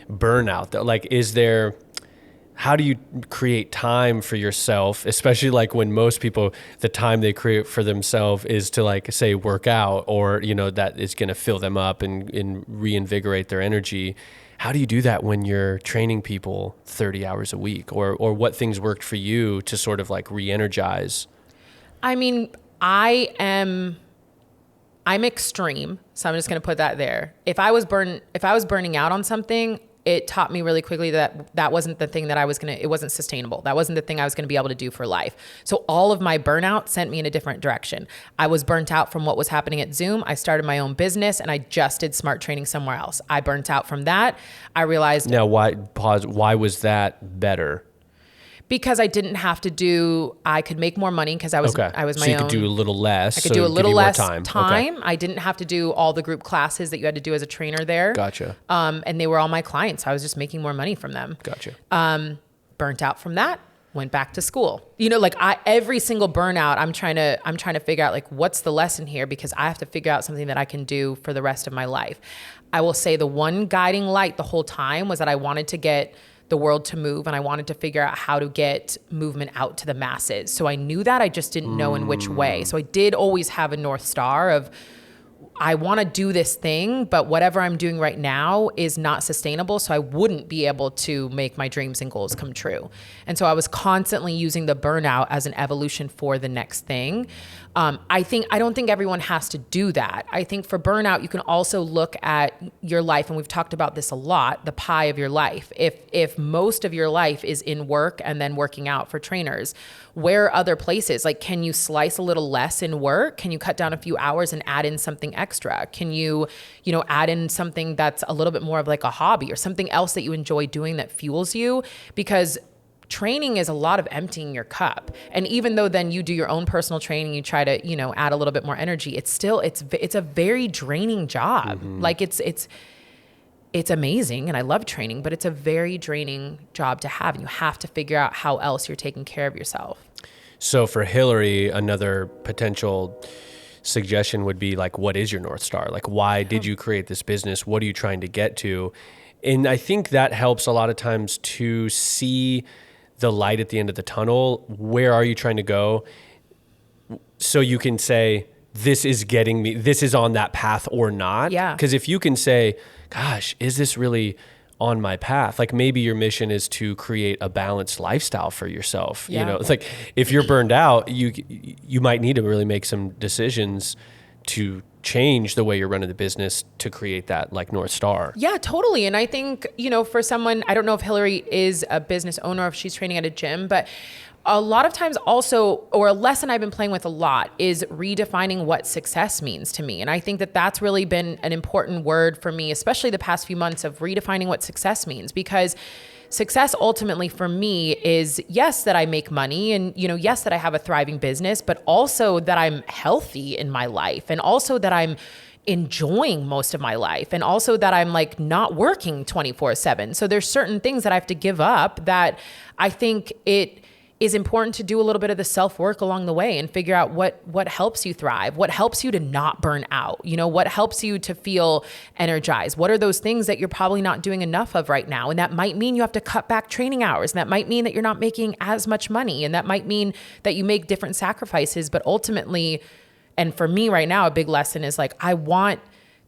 burnout. Like, how do you create time for yourself, especially like when most people, the time they create for themselves is to, like, say, work out or, that is going to fill them up and reinvigorate their energy. How do you do that when you're training people 30 hours a week, or what things worked for you to sort of like re-energize? I mean, I'm extreme. So I'm just going to put that there. If I was burning out on something, it taught me really quickly that wasn't the thing that it wasn't sustainable. That wasn't the thing I was going to be able to do for life. So all of my burnout sent me in a different direction. I was burnt out from what was happening at Zoom. I started my own business and I just did smart training somewhere else. I burnt out from that. I realized. Now, why was that better? Because I didn't have to I could make more money because I was my own. So you could do a little less. I could do a little less time. Okay. I didn't have to do all the group classes that you had to do as a trainer there. Gotcha. And they were all my clients. So I was just making more money from them. Gotcha. Burnt out from that. Went back to school. Every single burnout, I'm trying to figure out, like, what's the lesson here, because I have to figure out something that I can do for the rest of my life. I will say the one guiding light the whole time was that I wanted to get the world to move, and I wanted to figure out how to get movement out to the masses. So I knew that, I just didn't know in which way. So I did always have a North Star of, I want to do this thing, but whatever I'm doing right now is not sustainable. So I wouldn't be able to make my dreams and goals come true. And so I was constantly using the burnout as an evolution for the next thing. I don't think everyone has to do that. I think for burnout, you can also look at your life, and we've talked about this a lot, the pie of your life. If most of your life is in work and then working out for trainers, where are other places? Like, can you slice a little less in work? Can you cut down a few hours and add in something extra? Can you add in something that's a little bit more of like a hobby or something else that you enjoy doing that fuels you? Because training is a lot of emptying your cup. And even though then you do your own personal training, you try to, add a little bit more energy, it's a very draining job. Mm-hmm. Like it's amazing. And I love training, but it's a very draining job to have. And you have to figure out how else you're taking care of yourself. So for Hillary, another potential suggestion would be, like, what is your North Star? Like, why did you create this business? What are you trying to get to? And I think that helps a lot of times to see the light at the end of the tunnel. Where are you trying to go? So you can say, this is getting me, this is on that path or not. Yeah. Because if you can say, gosh, is this really on my path? Like, maybe your mission is to create a balanced lifestyle for yourself. Yeah. It's like, if you're burned out, you might need to really make some decisions to change the way you're running the business to create that, like, North Star. Yeah, totally. And I think, for someone, I don't know if Hillary is a business owner or if she's training at a gym, but a lot of times also, or a lesson I've been playing with a lot, is redefining what success means to me. And I think that that's really been an important word for me, especially the past few months, of redefining what success means. Because success ultimately for me is, yes, that I make money, and, yes, that I have a thriving business, but also that I'm healthy in my life, and also that I'm enjoying most of my life, and also that I'm, like, not working 24/7. So there's certain things that I have to give up that I think is important to do a little bit of the self-work along the way and figure out what helps you thrive, what helps you to not burn out, what helps you to feel energized. What are those things that you're probably not doing enough of right now? And that might mean you have to cut back training hours. And that might mean that you're not making as much money. And that might mean that you make different sacrifices. But ultimately, and for me right now, a big lesson is like, I want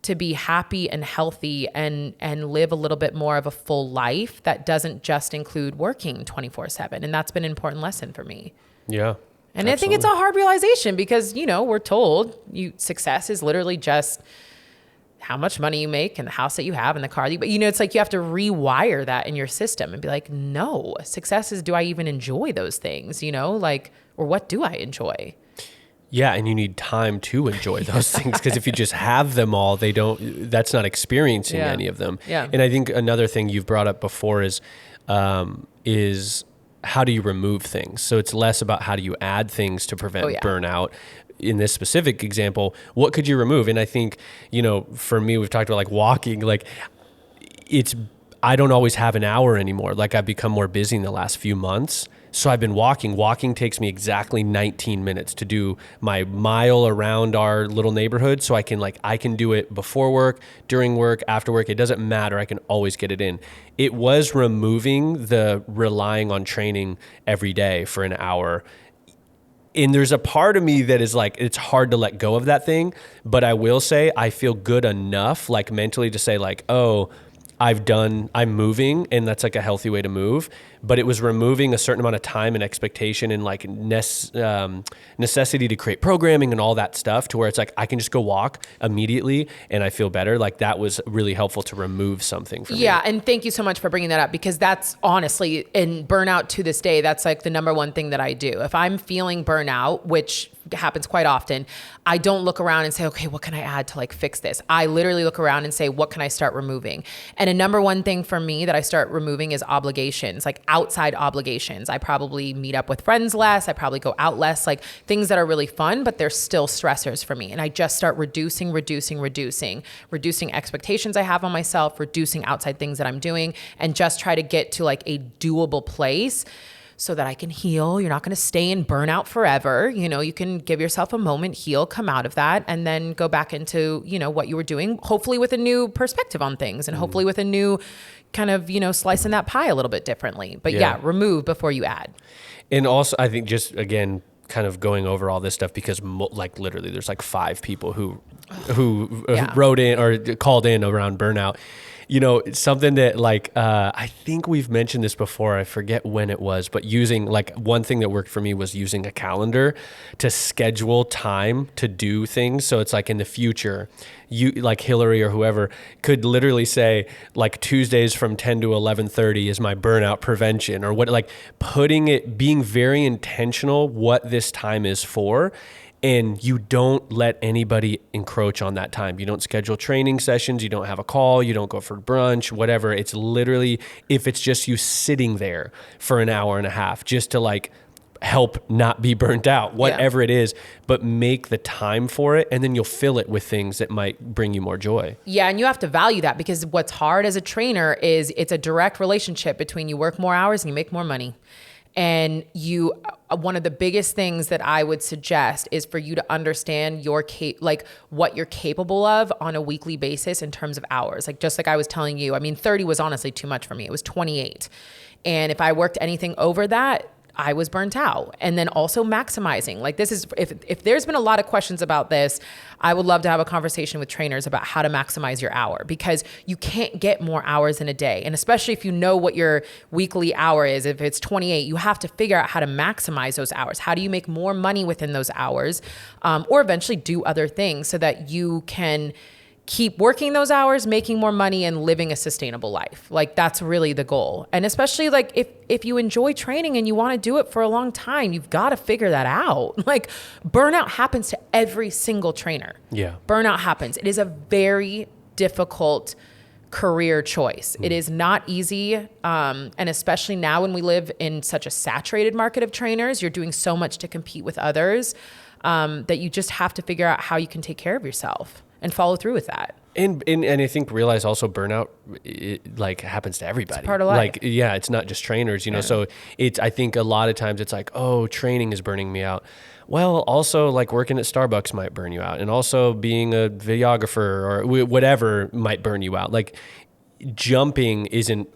to be happy and healthy and live a little bit more of a full life that doesn't just include working 24/7. And that's been an important lesson for me. Yeah. And absolutely. I think it's a hard realization because, we're told success is literally just how much money you make and the house that you have and the car. But, it's like you have to rewire that in your system and be like, no, success is, do I even enjoy those things? Or what do I enjoy? Yeah, and you need time to enjoy those things because if you just have them all, that's not experiencing any of them. Yeah. And I think another thing you've brought up before is how do you remove things? So it's less about how do you add things to prevent burnout. In this specific example, what could you remove? And I think, for me, we've talked about like walking, like I don't always have an hour anymore. Like I've become more busy in the last few months. So I've been walking. Walking takes me exactly 19 minutes to do my mile around our little neighborhood. So I can do it before work, during work, after work. It doesn't matter. I can always get it in. It was removing the relying on training every day for an hour. And there's a part of me that is like, it's hard to let go of that thing. But I will say I feel good enough, like mentally to say like, oh, I'm moving, and that's like a healthy way to move, but it was removing a certain amount of time and expectation and like necessity to create programming and all that stuff to where it's like, I can just go walk immediately and I feel better. Like that was really helpful to remove something from me. Yeah. And thank you so much for bringing that up because that's honestly in burnout to this day, that's like the number one thing that I do. If I'm feeling burnout, which happens quite often, I don't look around and say, okay, what can I add to like fix this? I literally look around and say, what can I start removing? And a number one thing for me that I start removing is obligations, like outside obligations. I probably meet up with friends less. I probably go out less, like things that are really fun, but they're still stressors for me. And I just start reducing expectations I have on myself, reducing outside things that I'm doing, and just try to get to like a doable place so that I can heal. You're not going to stay in burnout forever. You can give yourself a moment, heal, come out of that, and then go back into, what you were doing, hopefully with a new perspective on things and hopefully with a new kind of, slicing that pie a little bit differently. But remove before you add. And also, I think just, again, kind of going over all this stuff because like literally there's like 5 people who wrote in or called in around burnout. Something that like, I think we've mentioned this before, I forget when it was, but using like one thing that worked for me was using a calendar to schedule time to do things. So it's like in the future, you like Hillary or whoever could literally say like Tuesdays from 10 to 11:30 is my burnout prevention or what, like being very intentional what this time is for. And you don't let anybody encroach on that time. You don't schedule training sessions. You don't have a call. You don't go for brunch, whatever. It's literally, if it's just you sitting there for an hour and a half just to like help not be burnt out, whatever it is, but make the time for it. And then you'll fill it with things that might bring you more joy. Yeah. And you have to value that because what's hard as a trainer is it's a direct relationship between you work more hours and you make more money. And one of the biggest things that I would suggest is for you to understand what you're capable of on a weekly basis in terms of hours. Like, just like I was telling you, 30 was honestly too much for me. It was 28. And if I worked anything over that, I was burnt out. And then also maximizing. Like this is, if there's been a lot of questions about this, I would love to have a conversation with trainers about how to maximize your hour because you can't get more hours in a day. And especially if you know what your weekly hour is, if it's 28, you have to figure out how to maximize those hours. How do you make more money within those hours or eventually do other things so that you can keep working those hours, making more money and living a sustainable life. Like that's really the goal. And especially like if you enjoy training and you want to do it for a long time, you've got to figure that out. Like burnout happens to every single trainer. Yeah. Burnout happens. It is a very difficult career choice. It is not easy. And especially now when we live in such a saturated market of trainers, you're doing so much to compete with others that you just have to figure out how you can take care of yourself and follow through with that. And I think realize also burnout, it like happens to everybody. It's part of life. Like, yeah, it's not just trainers, you know, so I think a lot of times it's like, oh, training is burning me out. Well, also like working at Starbucks might burn you out, and also being a videographer or whatever might burn you out. Like jumping isn't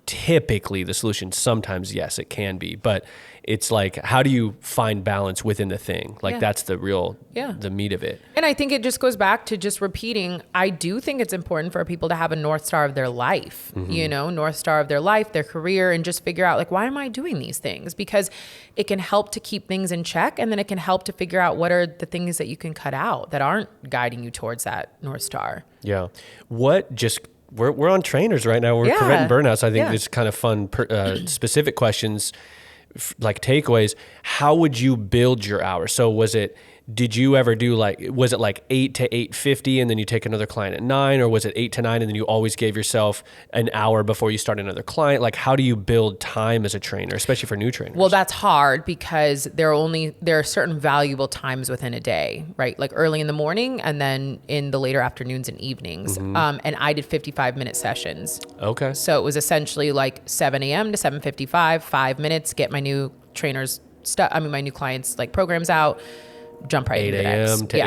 typically the solution. Sometimes, yes, it can be, but it's like, how do you find balance within the thing? Like that's the real, the meat of it. And I think it just goes back to just repeating. I do think it's important for people to have a North Star of their life, you know, North Star of their life, their career, and just figure out like, why am I doing these things? Because it can help to keep things in check. And then it can help to figure out what are the things that you can cut out that aren't guiding you towards that North Star. Yeah. We're on trainers right now. We're preventing burnout. So I think it's kind of fun, specific questions, like takeaways. How would you build your hours? So did you ever do was it like 8 to 8:50 and then you take another client at 9, or was it 8 to 9 and then you always gave yourself an hour before you start another client? Like, how do you build time as a trainer, especially for new trainers? Well, that's hard because there are certain valuable times within a day, right? Like early in the morning and then in the later afternoons and evenings. And I did 55-minute sessions. Okay. So it was essentially like 7 a.m. to 7:55, 5 minutes, get my new trainers my new clients like programs out, jump right 8 into the next. a.m. to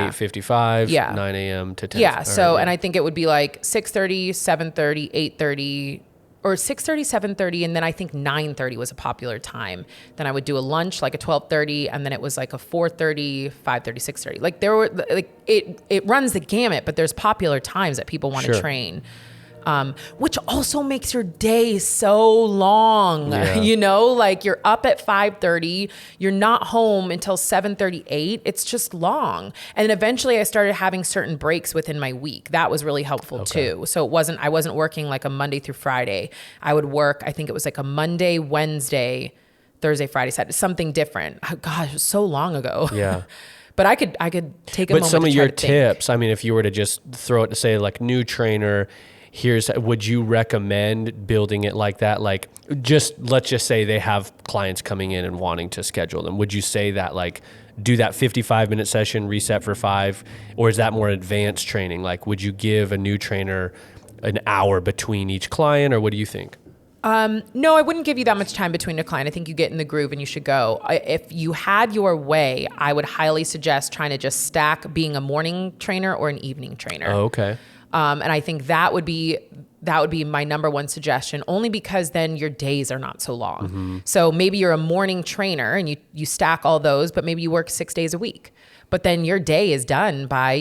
8:55, 9 a.m. to 10. Yeah. So, and I think it would be like 6:30, 7:30, 8:30, or 6:30, 7:30, and then I think 9:30 was a popular time. Then I would do a lunch like a 12:30, and then it was like a 4:30, 5:30, 6:30. Like there were like it runs the gamut, but there's popular times that people want to train. Which also makes your day so long, you know, like you're up at 5:30, you're not home until 7:38. It's just long. And then eventually I started having certain breaks within my week. That was really helpful too. So I wasn't working like a Monday through Friday. I would work, I think it was like a Monday, Wednesday, Thursday, Friday, Saturday, something different. Oh, gosh, it was so long ago. Yeah. But I could take a moment to some of your try to tips, I mean, if you were to just throw it to say like new trainer, would you recommend building it like that? Like let's just say they have clients coming in and wanting to schedule them. Would you say that like do that 55-minute session, reset for 5, or is that more advanced training? Like would you give a new trainer an hour between each client, or what do you think? No, I wouldn't give you that much time between a client. I think you get in the groove and you should go. If you had your way, I would highly suggest trying to just stack being a morning trainer or an evening trainer. Oh, okay. And I think that would be my number one suggestion, only because then your days are not so long. So maybe you're a morning trainer and you stack all those, but maybe you work 6 days a week. But then your day is done by,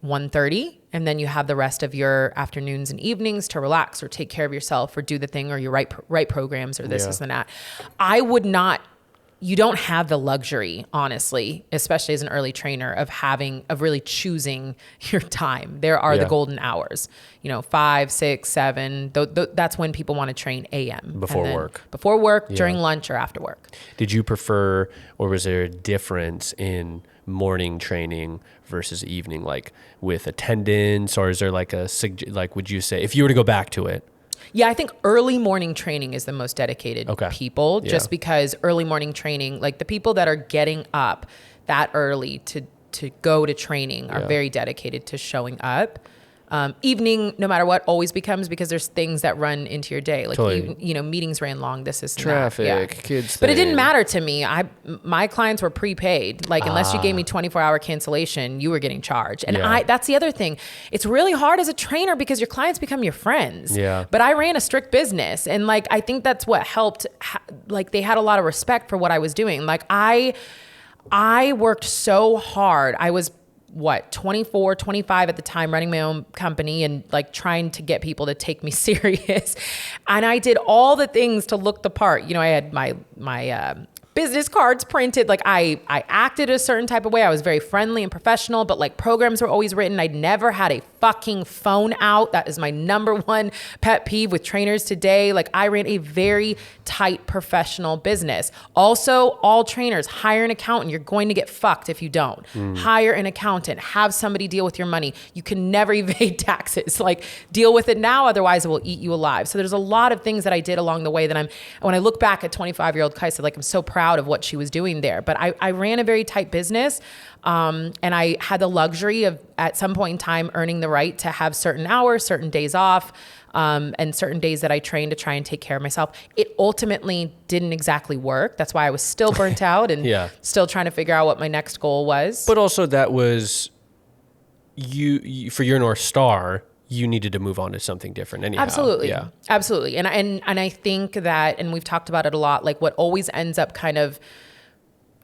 1:30, and then you have the rest of your afternoons and evenings to relax or take care of yourself or do the thing or you write programs or this and that. You don't have the luxury, honestly, especially as an early trainer, of really choosing your time. There are the golden hours, 5, 6, 7. That's when people want to train AM. Before work, during lunch, or after work. Did you prefer, or was there a difference in morning training versus evening, like with attendance, or is there like would you say, if you were to go back to it? Yeah, I think early morning training is the most dedicated people, just because early morning training, like the people that are getting up that early to go to training are very dedicated to showing up. Evening, no matter what, always becomes, because there's things that run into your day. Like, meetings ran long, this is traffic, kids. But it didn't matter to me. My clients were prepaid. Like, unless you gave me 24-hour cancellation, you were getting charged. And that's the other thing. It's really hard as a trainer because your clients become your friends. Yeah. But I ran a strict business. And like, I think that's what helped. Like, they had a lot of respect for what I was doing. Like, I worked so hard. I was 24, 25 at the time, running my own company and like trying to get people to take me serious. And I did all the things to look the part. I had my business cards printed. Like I acted a certain type of way. I was very friendly and professional, but like programs were always written. I'd never had a fucking phone out. That is my number one pet peeve with trainers today. Like I ran a very tight professional business. Also, all trainers, hire an accountant. You're going to get fucked if you don't. Hire an accountant, have somebody deal with your money. You can never evade taxes. Like deal with it now, otherwise it will eat you alive. So there's a lot of things that I did along the way that when I look back at 25-year-old Kaisa, like I'm so proud proud of what she was doing there. But I ran a very tight business. And I had the luxury of at some point in time earning the right to have certain hours, certain days off, and certain days that I trained to try and take care of myself. It ultimately didn't exactly work. That's why I was still burnt out and still trying to figure out what my next goal was. But also that was you for your North Star, you needed to move on to something different anyhow. Absolutely. Yeah. Absolutely. And I think that, and we've talked about it a lot, like what always ends up kind of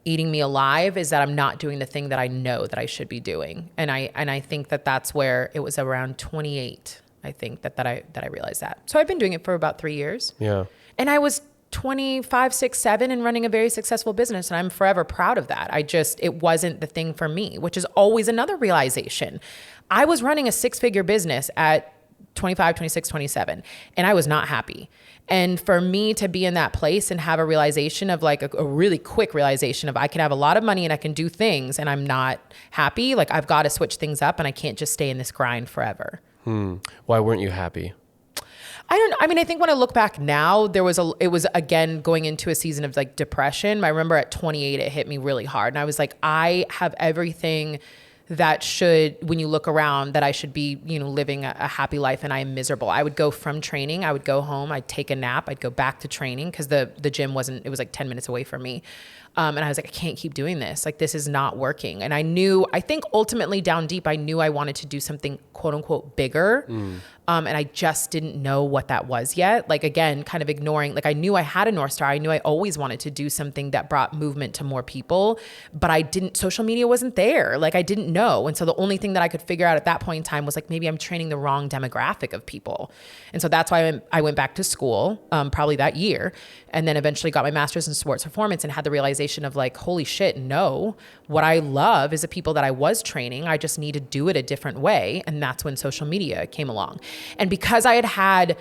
eating me alive is that I'm not doing the thing that I know that I should be doing. And I think that that's where it was around 28. I think that I realized that. So I've been doing it for about 3 years. Yeah. And I was 25, 6, 7 and running a very successful business. And I'm forever proud of that. It wasn't the thing for me, which is always another realization. I was running a 6-figure business at 25, 26, 27, and I was not happy. And for me to be in that place and have a realization of like a really quick realization of I can have a lot of money and I can do things and I'm not happy. Like I've got to switch things up and I can't just stay in this grind forever. Why weren't you happy? I think when I look back now, it was again going into a season of like depression. I remember at 28, it hit me really hard. And I was like, I have everything that should, when you look around, that I should be, living a happy life, and I am miserable. I would go from training, I would go home, I'd take a nap, I'd go back to training because the gym it was like 10 minutes away from me. And I was like, I can't keep doing this. Like, this is not working. And I think ultimately down deep, I knew I wanted to do something quote unquote bigger. And I just didn't know what that was yet. Like, again, kind of ignoring, like I knew I had a North Star. I knew I always wanted to do something that brought movement to more people, but social media wasn't there. Like I didn't know. And so the only thing that I could figure out at that point in time was like, maybe I'm training the wrong demographic of people. And so that's why I went back to school, probably that year. And then eventually got my master's in sports performance and had the realization of like, holy shit, no, what I love is the people that I was training. I just need to do it a different way. And that's when social media came along. And because I had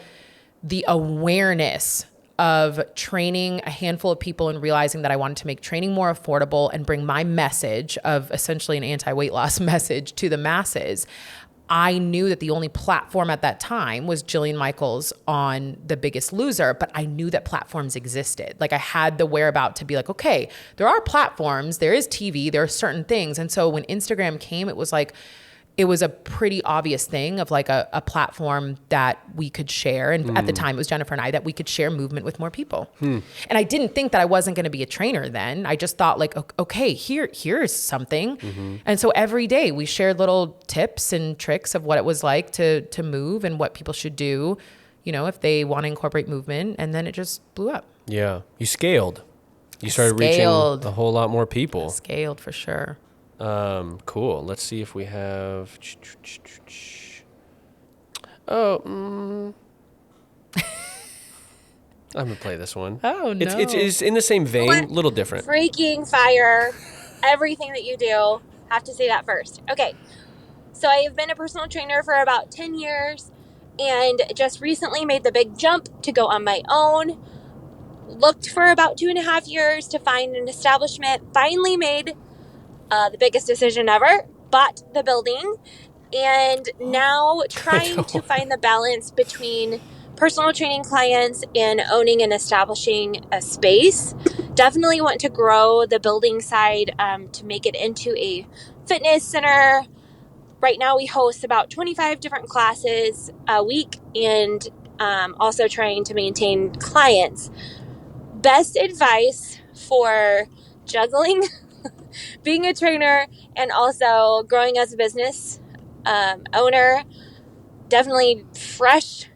the awareness of training a handful of people and realizing that I wanted to make training more affordable and bring my message of essentially an anti-weight loss message to the masses, I knew that the only platform at that time was Jillian Michaels on The Biggest Loser, but I knew that platforms existed. Like I had the whereabout to be like, okay, there are platforms, there is TV, there are certain things. And so when Instagram came, it was a pretty obvious thing of like a platform that we could share. And at the time it was Jennifer and I, that we could share movement with more people. And I didn't think that I wasn't going to be a trainer then. I just thought like, okay, here's something. And so every day we shared little tips and tricks of what it was like to move and what people should do, if they want to incorporate movement. And then it just blew up. Yeah. You scaled. You started reaching a whole lot more people. Scaled for sure. Cool. Let's see if we have. I'm gonna play this one. Oh no! It's in the same vein, a little different. Freaking fire! Everything that you do. Have to say that first. Okay, so I have been a personal trainer for about 10 years, and just recently made the big jump to go on my own. Looked for about 2.5 years to find an establishment. Finally made the biggest decision ever, bought the building, and now trying to find the balance between personal training clients and owning and establishing a space. Definitely want to grow the building side to make it into a fitness center. Right now we host about 25 different classes a week, and also trying to maintain clients. Best advice for juggling being a trainer and also growing as a business owner, definitely fresh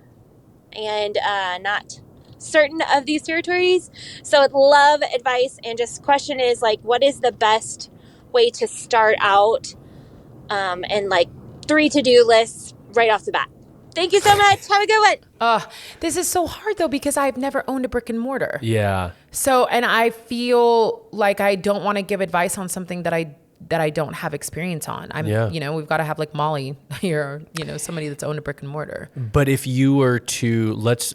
and not certain of these territories. So I'd love advice, and just question is like, what is the best way to start out, and like 3 to-do lists right off the bat. Thank you so much. Have a good one. This is so hard though, because I've never owned a brick and mortar. Yeah. So, and I feel like I don't want to give advice on something that I don't have experience on. We've got to have like Molly here, somebody that's owned a brick and mortar. But if you were to, let's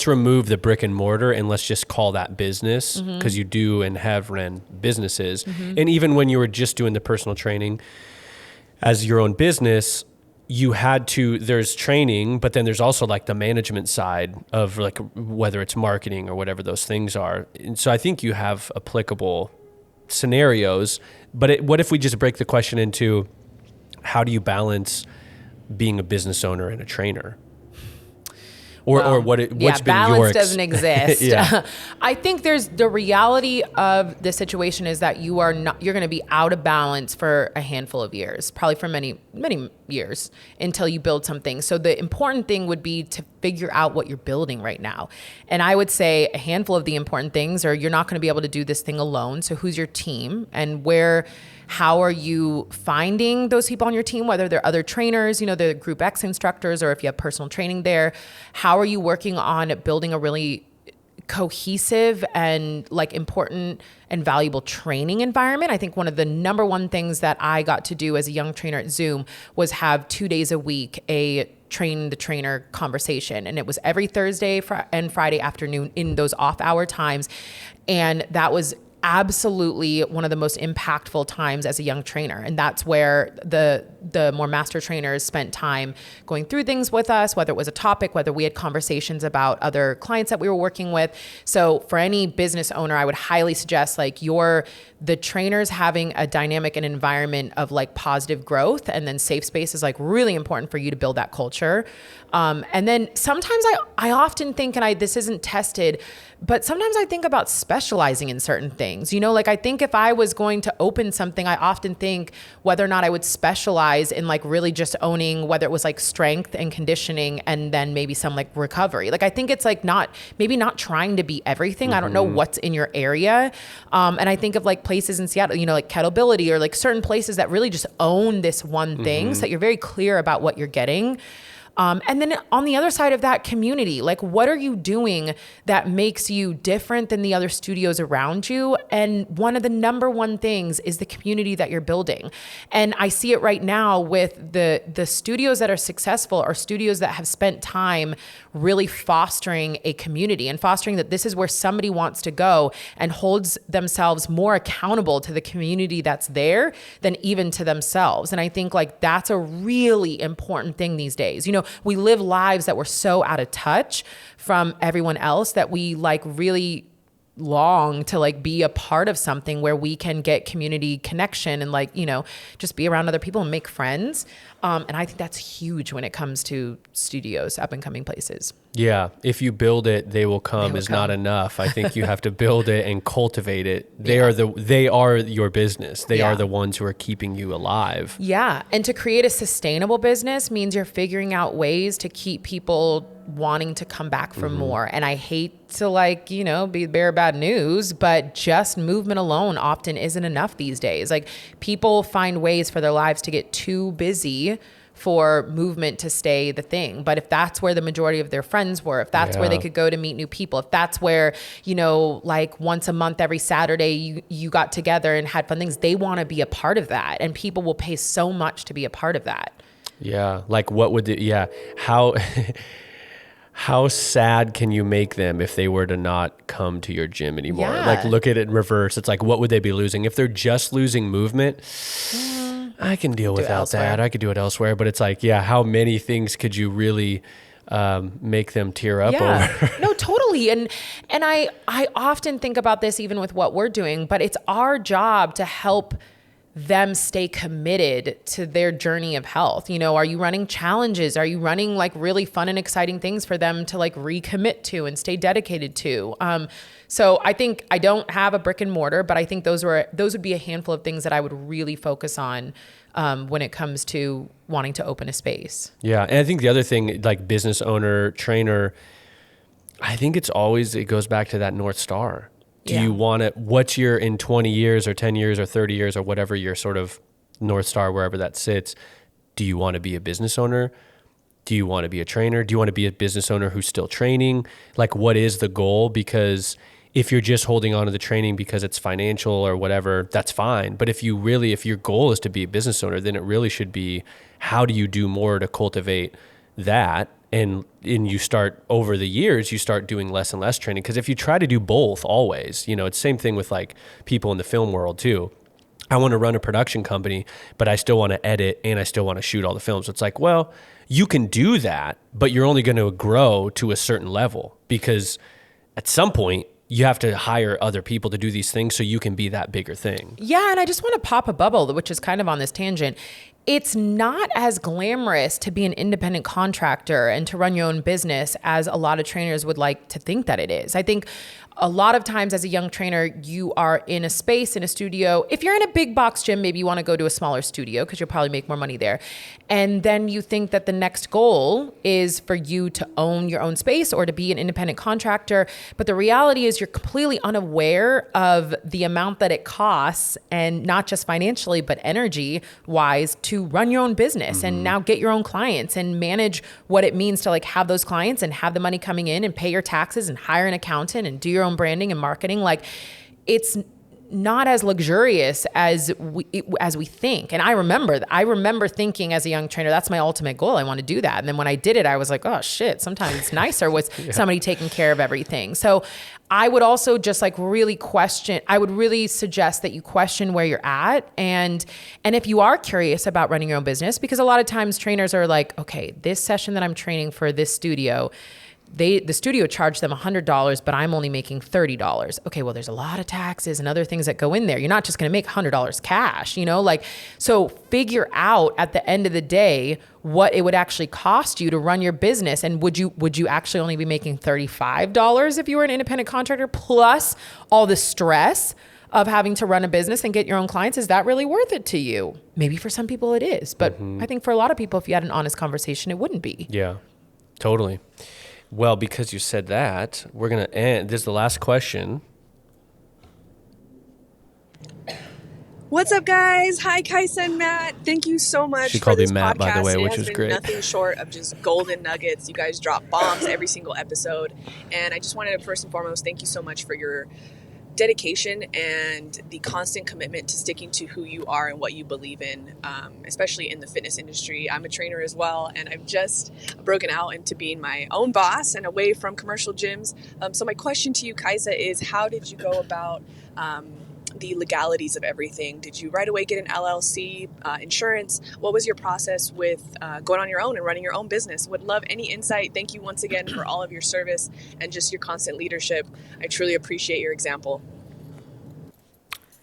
remove the brick and mortar and let's just call that business, because you do and have ran businesses. And even when you were just doing the personal training as your own business, there's training, but then there's also like the management side of like whether it's marketing or whatever those things are. And so I think you have applicable scenarios, but what if we just break the question into how do you balance being a business owner and a trainer? Or what's been your balance doesn't exist. Yeah. I think there's the reality of the situation is that you're going to be out of balance for a handful of years, probably for many, many years until you build something. So the important thing would be to figure out what you're building right now. And I would say a handful of the important things are you're not going to be able to do this thing alone. So who's your team and how are you finding those people on your team, whether they're other trainers, the Group X instructors, or if you have personal training there? How are you working on building a really cohesive and like important and valuable training environment? I think one of the number one things that I got to do as a young trainer at Zoom was have 2 days a week a train the trainer conversation. And it was every Thursday and Friday afternoon in those off hour times. And that was absolutely one of the most impactful times as a young trainer. And that's where the more master trainers spent time going through things with us, whether it was a topic, whether we had conversations about other clients that we were working with. So for any business owner, I would highly suggest like the trainers having a dynamic and environment of like positive growth, and then safe space is like really important for you to build that culture. And then sometimes I often think, and this isn't tested, but sometimes I think about specializing in certain things. Like I think if I was going to open something, I often think whether or not I would specialize in like really just owning whether it was like strength and conditioning and then maybe some like recovery. Like I think it's like maybe not trying to be everything. I don't know what's in your area. And I think of like places in Seattle, like Kettlability or like certain places that really just own this one thing so that you're very clear about what you're getting. And then on the other side of that, community, like what are you doing that makes you different than the other studios around you? And one of the number one things is the community that you're building. And I see it right now with the studios that are successful are studios that have spent time really fostering a community and fostering that this is where somebody wants to go and holds themselves more accountable to the community that's there than even to themselves. And I think like that's a really important thing these days. We live lives that we're so out of touch from everyone else that we like really long to like be a part of something where we can get community connection and like, just be around other people and make friends. And I think that's huge when it comes to studios, up and coming places. Yeah. If you build it, they will come is not enough. I think you have to build it and cultivate it. They are your business. They are the ones who are keeping you alive. Yeah. And to create a sustainable business means you're figuring out ways to keep people wanting to come back for more. And I hate to like, be the bearer of bad news, but just movement alone often isn't enough these days. Like people find ways for their lives to get too busy for movement to stay the thing. But if that's where the majority of their friends were, if that's where they could go to meet new people, if that's where, like once a month, every Saturday, you got together and had fun things, they want to be a part of that. And people will pay so much to be a part of that. Yeah. Like what would how sad can you make them if they were to not come to your gym anymore? Yeah. Like look at it in reverse. It's like, what would they be losing? If they're just losing movement, I can deal without that. I could do it elsewhere. But it's like, how many things could you really make them tear up over? No, totally. And I often think about this even with what we're doing, but it's our job to help them stay committed to their journey of health. Are you running challenges? Are you running like really fun and exciting things for them to like recommit to and stay dedicated to? So I think I don't have a brick and mortar, but I think those would be a handful of things that I would really focus on when it comes to wanting to open a space. Yeah. And I think the other thing, like business owner, trainer, I think it goes back to that North Star. Do you want it? What's your in 20 years or 10 years or 30 years or whatever your sort of North Star, wherever that sits? Do you want to be a business owner? Do you want to be a trainer? Do you want to be a business owner who's still training? Like, what is the goal? Because if you're just holding on to the training because it's financial or whatever, that's fine. But if your goal is to be a business owner, then it really should be, how do you do more to cultivate that? And you start over the years, you start doing less and less training. Because if you try to do both always, it's the same thing with like people in the film world too. I want to run a production company, but I still want to edit and I still want to shoot all the films. It's like, well, you can do that, but you're only going to grow to a certain level, because at some point you have to hire other people to do these things so you can be that bigger thing. Yeah. And I just want to pop a bubble, which is kind of on this tangent. It's not as glamorous to be an independent contractor and to run your own business as a lot of trainers would like to think that it is. I think a lot of times as a young trainer, you are in a space, in a studio. If you're in a big box gym, maybe you want to go to a smaller studio because you'll probably make more money there. And then you think that the next goal is for you to own your own space or to be an independent contractor. But the reality is you're completely unaware of the amount that it costs, and not just financially, but energy wise, to run your own business and now get your own clients and manage what it means to like have those clients and have the money coming in and pay your taxes and hire an accountant and do your own branding and marketing. Like, it's not as luxurious as we think. And I remember thinking as a young trainer, that's my ultimate goal. I want to do that. And then when I did it, I was like, oh shit, sometimes it's nicer with somebody taking care of everything. So I would also just like really I would really suggest that you question where you're at. And if you are curious about running your own business, because a lot of times trainers are like, okay, this session that I'm training for this studio, the studio charged them $100, but I'm only making $30. Okay, well, there's a lot of taxes and other things that go in there. You're not just going to make $100 cash, like, so figure out at the end of the day what it would actually cost you to run your business. And would you actually only be making $35 if you were an independent contractor, plus all the stress of having to run a business and get your own clients? Is that really worth it to you? Maybe for some people it is, but I think for a lot of people, if you had an honest conversation, it wouldn't be. Yeah, totally. Well, because you said that, we're going to end. This is the last question. What's up, guys? Hi, Kaisa and Matt. Thank you so much she for called this me Matt, podcast. by the way, which has was been great. Nothing short of just golden nuggets. You guys drop bombs every single episode. And I just wanted to first and foremost thank you so much for your dedication and the constant commitment to sticking to who you are and what you believe in, especially in the fitness industry. I'm a trainer as well, and I've just broken out into being my own boss and away from commercial gyms. So my question to you, Kaisa, is how did you go about the legalities of everything? Did you right away get an LLC, insurance? What was your process with going on your own and running your own business? Would love any insight. Thank you once again for all of your service and just your constant leadership. I truly appreciate your example.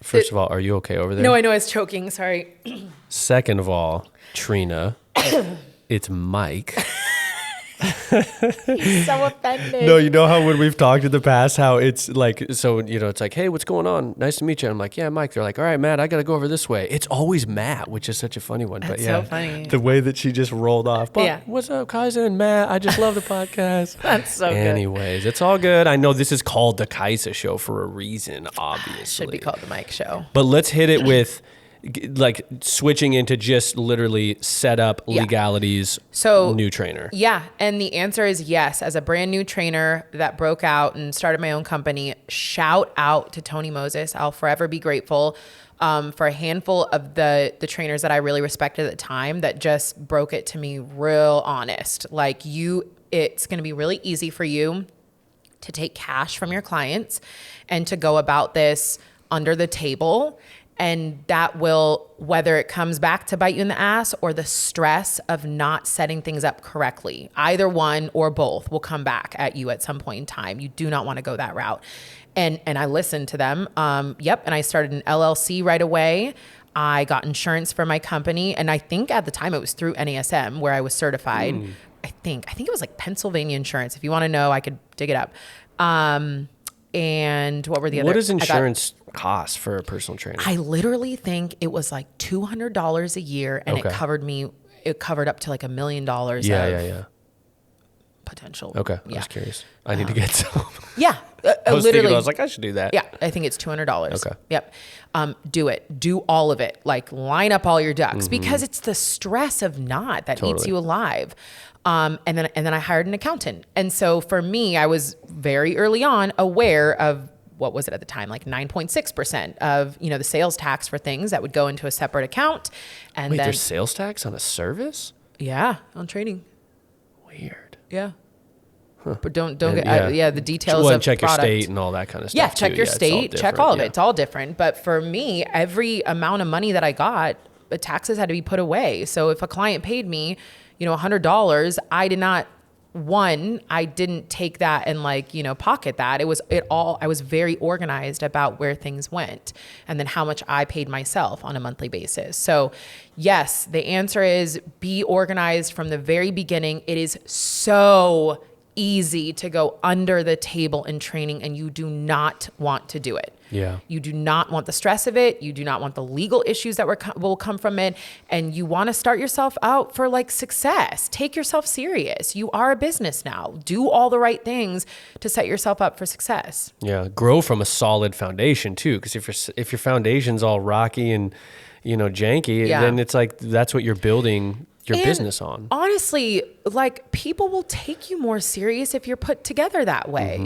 First of all, are you okay over there? No, I know I was choking. Sorry. Second of all, Trina, it's Mike. He's so offended. No, you know how when we've talked in the past, how it's like, so, it's like, hey, what's going on? Nice to meet you. I'm like, yeah, Mike. They're like, all right, Matt, I got to go over this way. It's always Matt, which is such a funny one. That's but yeah, so funny. The way that she just rolled off. But yeah. What's up, Kaisa and Matt? I just love the podcast. That's so good. Anyways, it's all good. I know this is called the Kaisa Show for a reason, obviously. Should be called the Mike Show. But let's hit it with like switching into just literally set up legalities. So new trainer. Yeah. And the answer is yes. As a brand new trainer that broke out and started my own company, shout out to Tony Moses. I'll forever be grateful for a handful of the trainers that I really respected at the time that just broke it to me real honest. Like it's going to be really easy for you to take cash from your clients and to go about this under the table. And that will, whether it comes back to bite you in the ass or the stress of not setting things up correctly, either one or both will come back at you at some point in time. You do not want to go that route. And I listened to them. And I started an LLC right away. I got insurance for my company. And I think at the time it was through NASM where I was certified. I think it was like Pennsylvania insurance. If you want to know, I could dig it up. And what were the other? What does insurance cost for a personal trainer? I literally think it was like $200 a year, and it covered me. It covered up to like $1 million. Yeah. Potential. Okay, I was curious. I need to get some. Yeah, I was like, I should do that. Yeah, I think it's $200. Okay. Yep. Do it. Do all of it. Like line up all your ducks because it's the stress of not that eats you alive. And then I hired an accountant. And so for me, I was very early on aware of what was it at the time, like 9.6% of, the sales tax for things that would go into a separate account. And Wait, there's sales tax on a service? Yeah, on training. Weird. Yeah. But don't get, the details of check product. your state and all that kind of stuff. Yeah, check your state, check all of it. Yeah. It's all different. But for me, every amount of money that I got, the taxes had to be put away. So if a client paid me, $100, I didn't take that and pocket that. I was very organized about where things went and then how much I paid myself on a monthly basis. So yes, the answer is be organized from the very beginning. It is so easy to go under the table in training, and you do not want to do it. Yeah. You do not want the stress of it. You do not want the legal issues that will come from it. And you want to start yourself out for success. Take yourself serious. You are a business now. Do all the right things to set yourself up for success. Yeah. Grow from a solid foundation too. Because if your foundation's all rocky and, janky, then it's that's what you're building your business on. Honestly, people will take you more serious if you're put together that way.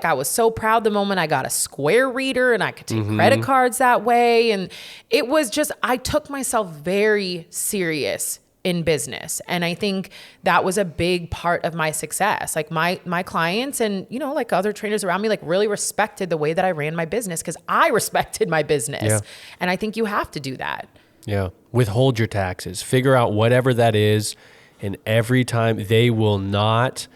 I was so proud the moment I got a Square reader and I could take credit cards that way. And it was just, I took myself very serious in business. And I think that was a big part of my success. My clients and, other trainers around me, really respected the way that I ran my business because I respected my business. Yeah. And I think you have to do that. Yeah. Withhold your taxes. Figure out whatever that is. And every time they will not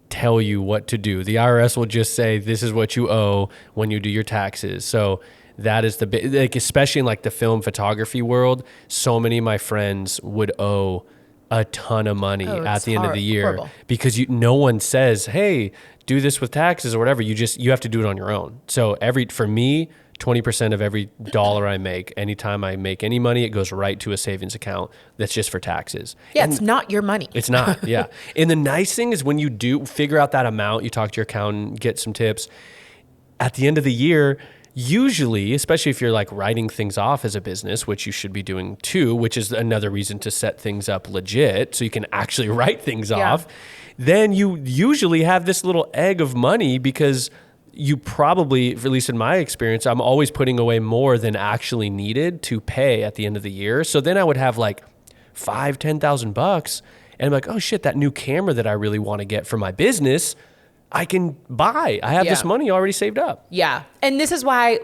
tell you what to do. The IRS will just say, this is what you owe when you do your taxes. So that is especially in the film photography world, so many of my friends would owe a ton of money at the end of the year horrible. Because no one says, hey, do this with taxes or whatever. You have to do it on your own. So for me, 20% of every dollar I make, anytime I make any money, it goes right to a savings account that's just for taxes. Yeah, it's not your money. It's not, yeah. And the nice thing is when you do figure out that amount, you talk to your accountant, get some tips. At the end of the year, usually, especially if you're writing things off as a business, which you should be doing too, which is another reason to set things up legit so you can actually write things off, then you usually have this little egg of money because you probably, at least in my experience, I'm always putting away more than actually needed to pay at the end of the year. So then I would have $5,000-$10,000 and I'm like, oh shit, that new camera that I really want to get for my business, I can buy. I have this money already saved up. Yeah. And this is why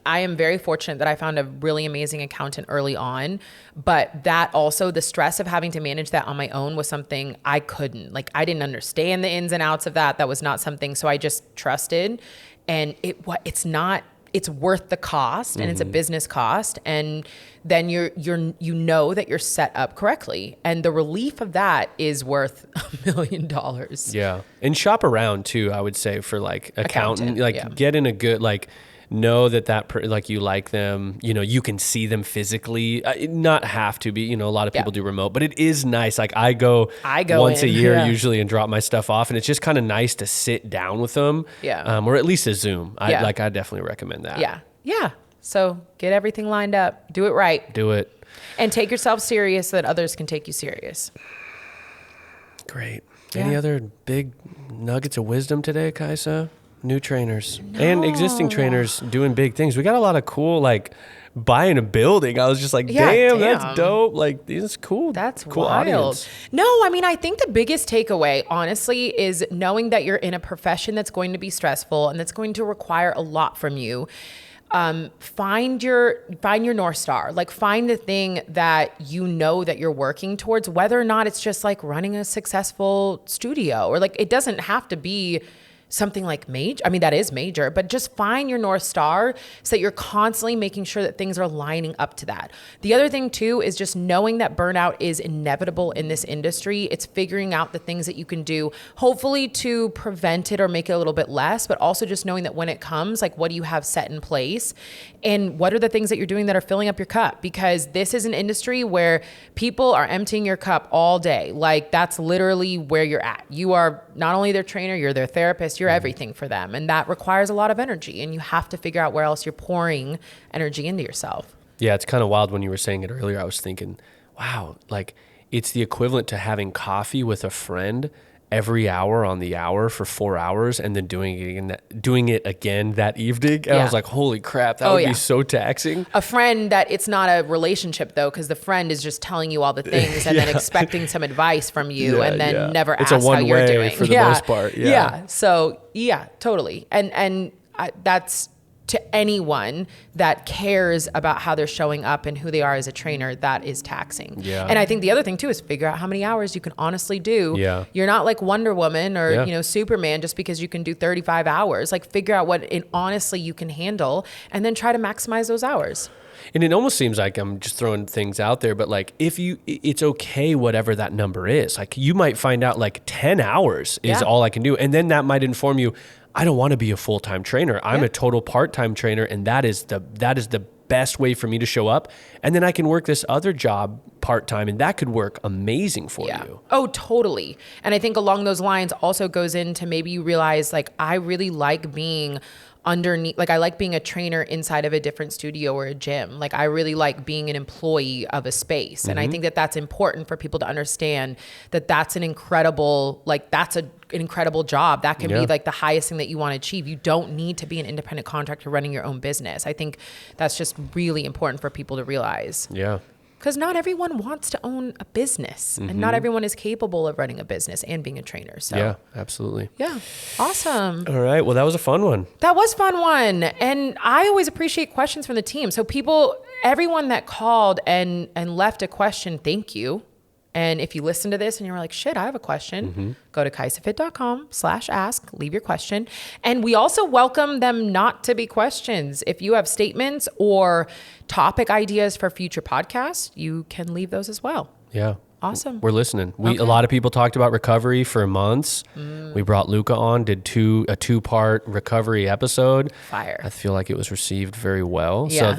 I am very fortunate that I found a really amazing accountant early on, but that also the stress of having to manage that on my own was something I couldn't. I didn't understand the ins and outs of that. That was not something. So I just trusted, and it's worth the cost, and it's a business cost. And then you know that you're set up correctly. And the relief of that is worth $1 million. Yeah. And shop around too, I would say, for accountant, get in a good, know that you like them, you can see them physically, not have to be, a lot of people do remote, but it is nice. I go once a year usually and drop my stuff off, and it's just kind of nice to sit down with them. Yeah. Or at least a Zoom. I definitely recommend that. Yeah. Yeah. So get everything lined up, do it right. Do it. And take yourself serious so that others can take you serious. Great. Yeah. Any other big nuggets of wisdom today, Kaisa? New trainers and existing trainers doing big things. We got a lot of cool, buying a building. I was just damn, that's dope. This is cool. That's cool wild. Audience. No, I think the biggest takeaway, honestly, is knowing that you're in a profession that's going to be stressful and that's going to require a lot from you. Find your North Star. Find the thing that that you're working towards, whether or not it's just running a successful studio, or it doesn't have to be something major. That is major, but just find your North Star so that you're constantly making sure that things are lining up to that. The other thing too is just knowing that burnout is inevitable in this industry. It's figuring out the things that you can do, hopefully to prevent it or make it a little bit less, but also just knowing that when it comes, what do you have set in place and what are the things that you're doing that are filling up your cup? Because this is an industry where people are emptying your cup all day. That's literally where you're at. You are not only their trainer, you're their therapist, you're everything for them. And that requires a lot of energy, and you have to figure out where else you're pouring energy into yourself. Yeah, it's kind of wild. When you were saying it earlier, I was thinking, wow, it's the equivalent to having coffee with a friend every hour on the hour for 4 hours and then doing it again that evening. And I was like, holy crap, that would be so taxing. A friend that it's not a relationship though, because the friend is just telling you all the things and then expecting some advice from you and then never it's asks how you're doing. For the most part. Yeah. So totally. And that's to anyone that cares about how they're showing up and who they are as a trainer, that is taxing. Yeah. And I think the other thing too is figure out how many hours you can honestly do. Yeah. You're not like Wonder Woman or, Superman just because you can do 35 hours. Like figure out what honestly you can handle and then try to maximize those hours. And it almost seems like I'm just throwing things out there, but like it's okay, whatever that number is. Like you might find out like 10 hours is all I can do. And then that might inform you, I don't want to be a full-time trainer. I'm a total part-time trainer, and that is the best way for me to show up. And then I can work this other job part-time, and that could work amazing for you. Oh, totally. And I think along those lines also goes into maybe you realize like I really like being underneath, like I like being a trainer inside of a different studio or a gym. Like I really like being an employee of a space. And I think that that's important for people to understand that that's an incredible, like that's an incredible job. That can be like the highest thing that you want to achieve. You don't need to be an independent contractor running your own business. I think that's just really important for people to realize. Yeah. Because not everyone wants to own a business and not everyone is capable of running a business and being a trainer. So yeah, absolutely. Yeah. Awesome. All right. Well, that was a fun one. That was a fun one. And I always appreciate questions from the team. So everyone that called and left a question, thank you. And if you listen to this and you're like, shit, I have a question, go to KaisaFit.com/ask, leave your question. And we also welcome them not to be questions. If you have statements or topic ideas for future podcasts, you can leave those as well. Yeah. Awesome. We're listening. A lot of people talked about recovery for months. We brought Luca on, did a 2-part recovery episode. Fire. I feel like it was received very well. Yeah. So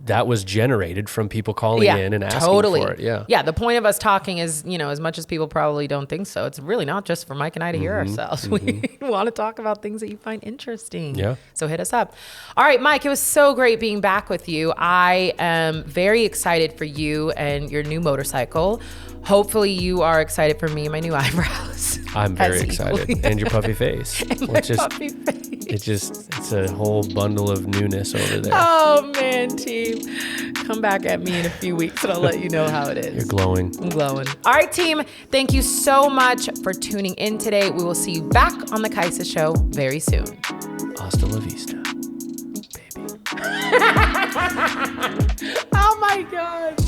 that was generated from people calling in and asking for it. Yeah. The point of us talking is, as much as people probably don't think so, it's really not just for Mike and I to hear ourselves. We want to talk about things that you find interesting. Yeah. So hit us up. All right, Mike, it was so great being back with you. I am very excited for you and your new motorcycle. Hopefully you are excited for me and my new eyebrows. I'm very excited. And your puffy face. Puffy face. It's a whole bundle of newness over there. Oh man, team. Come back at me in a few weeks and I'll let you know how it is. You're glowing. I'm glowing. All right, team. Thank you so much for tuning in today. We will see you back on the Kaisa Show very soon. Hasta la vista, baby. Oh my God.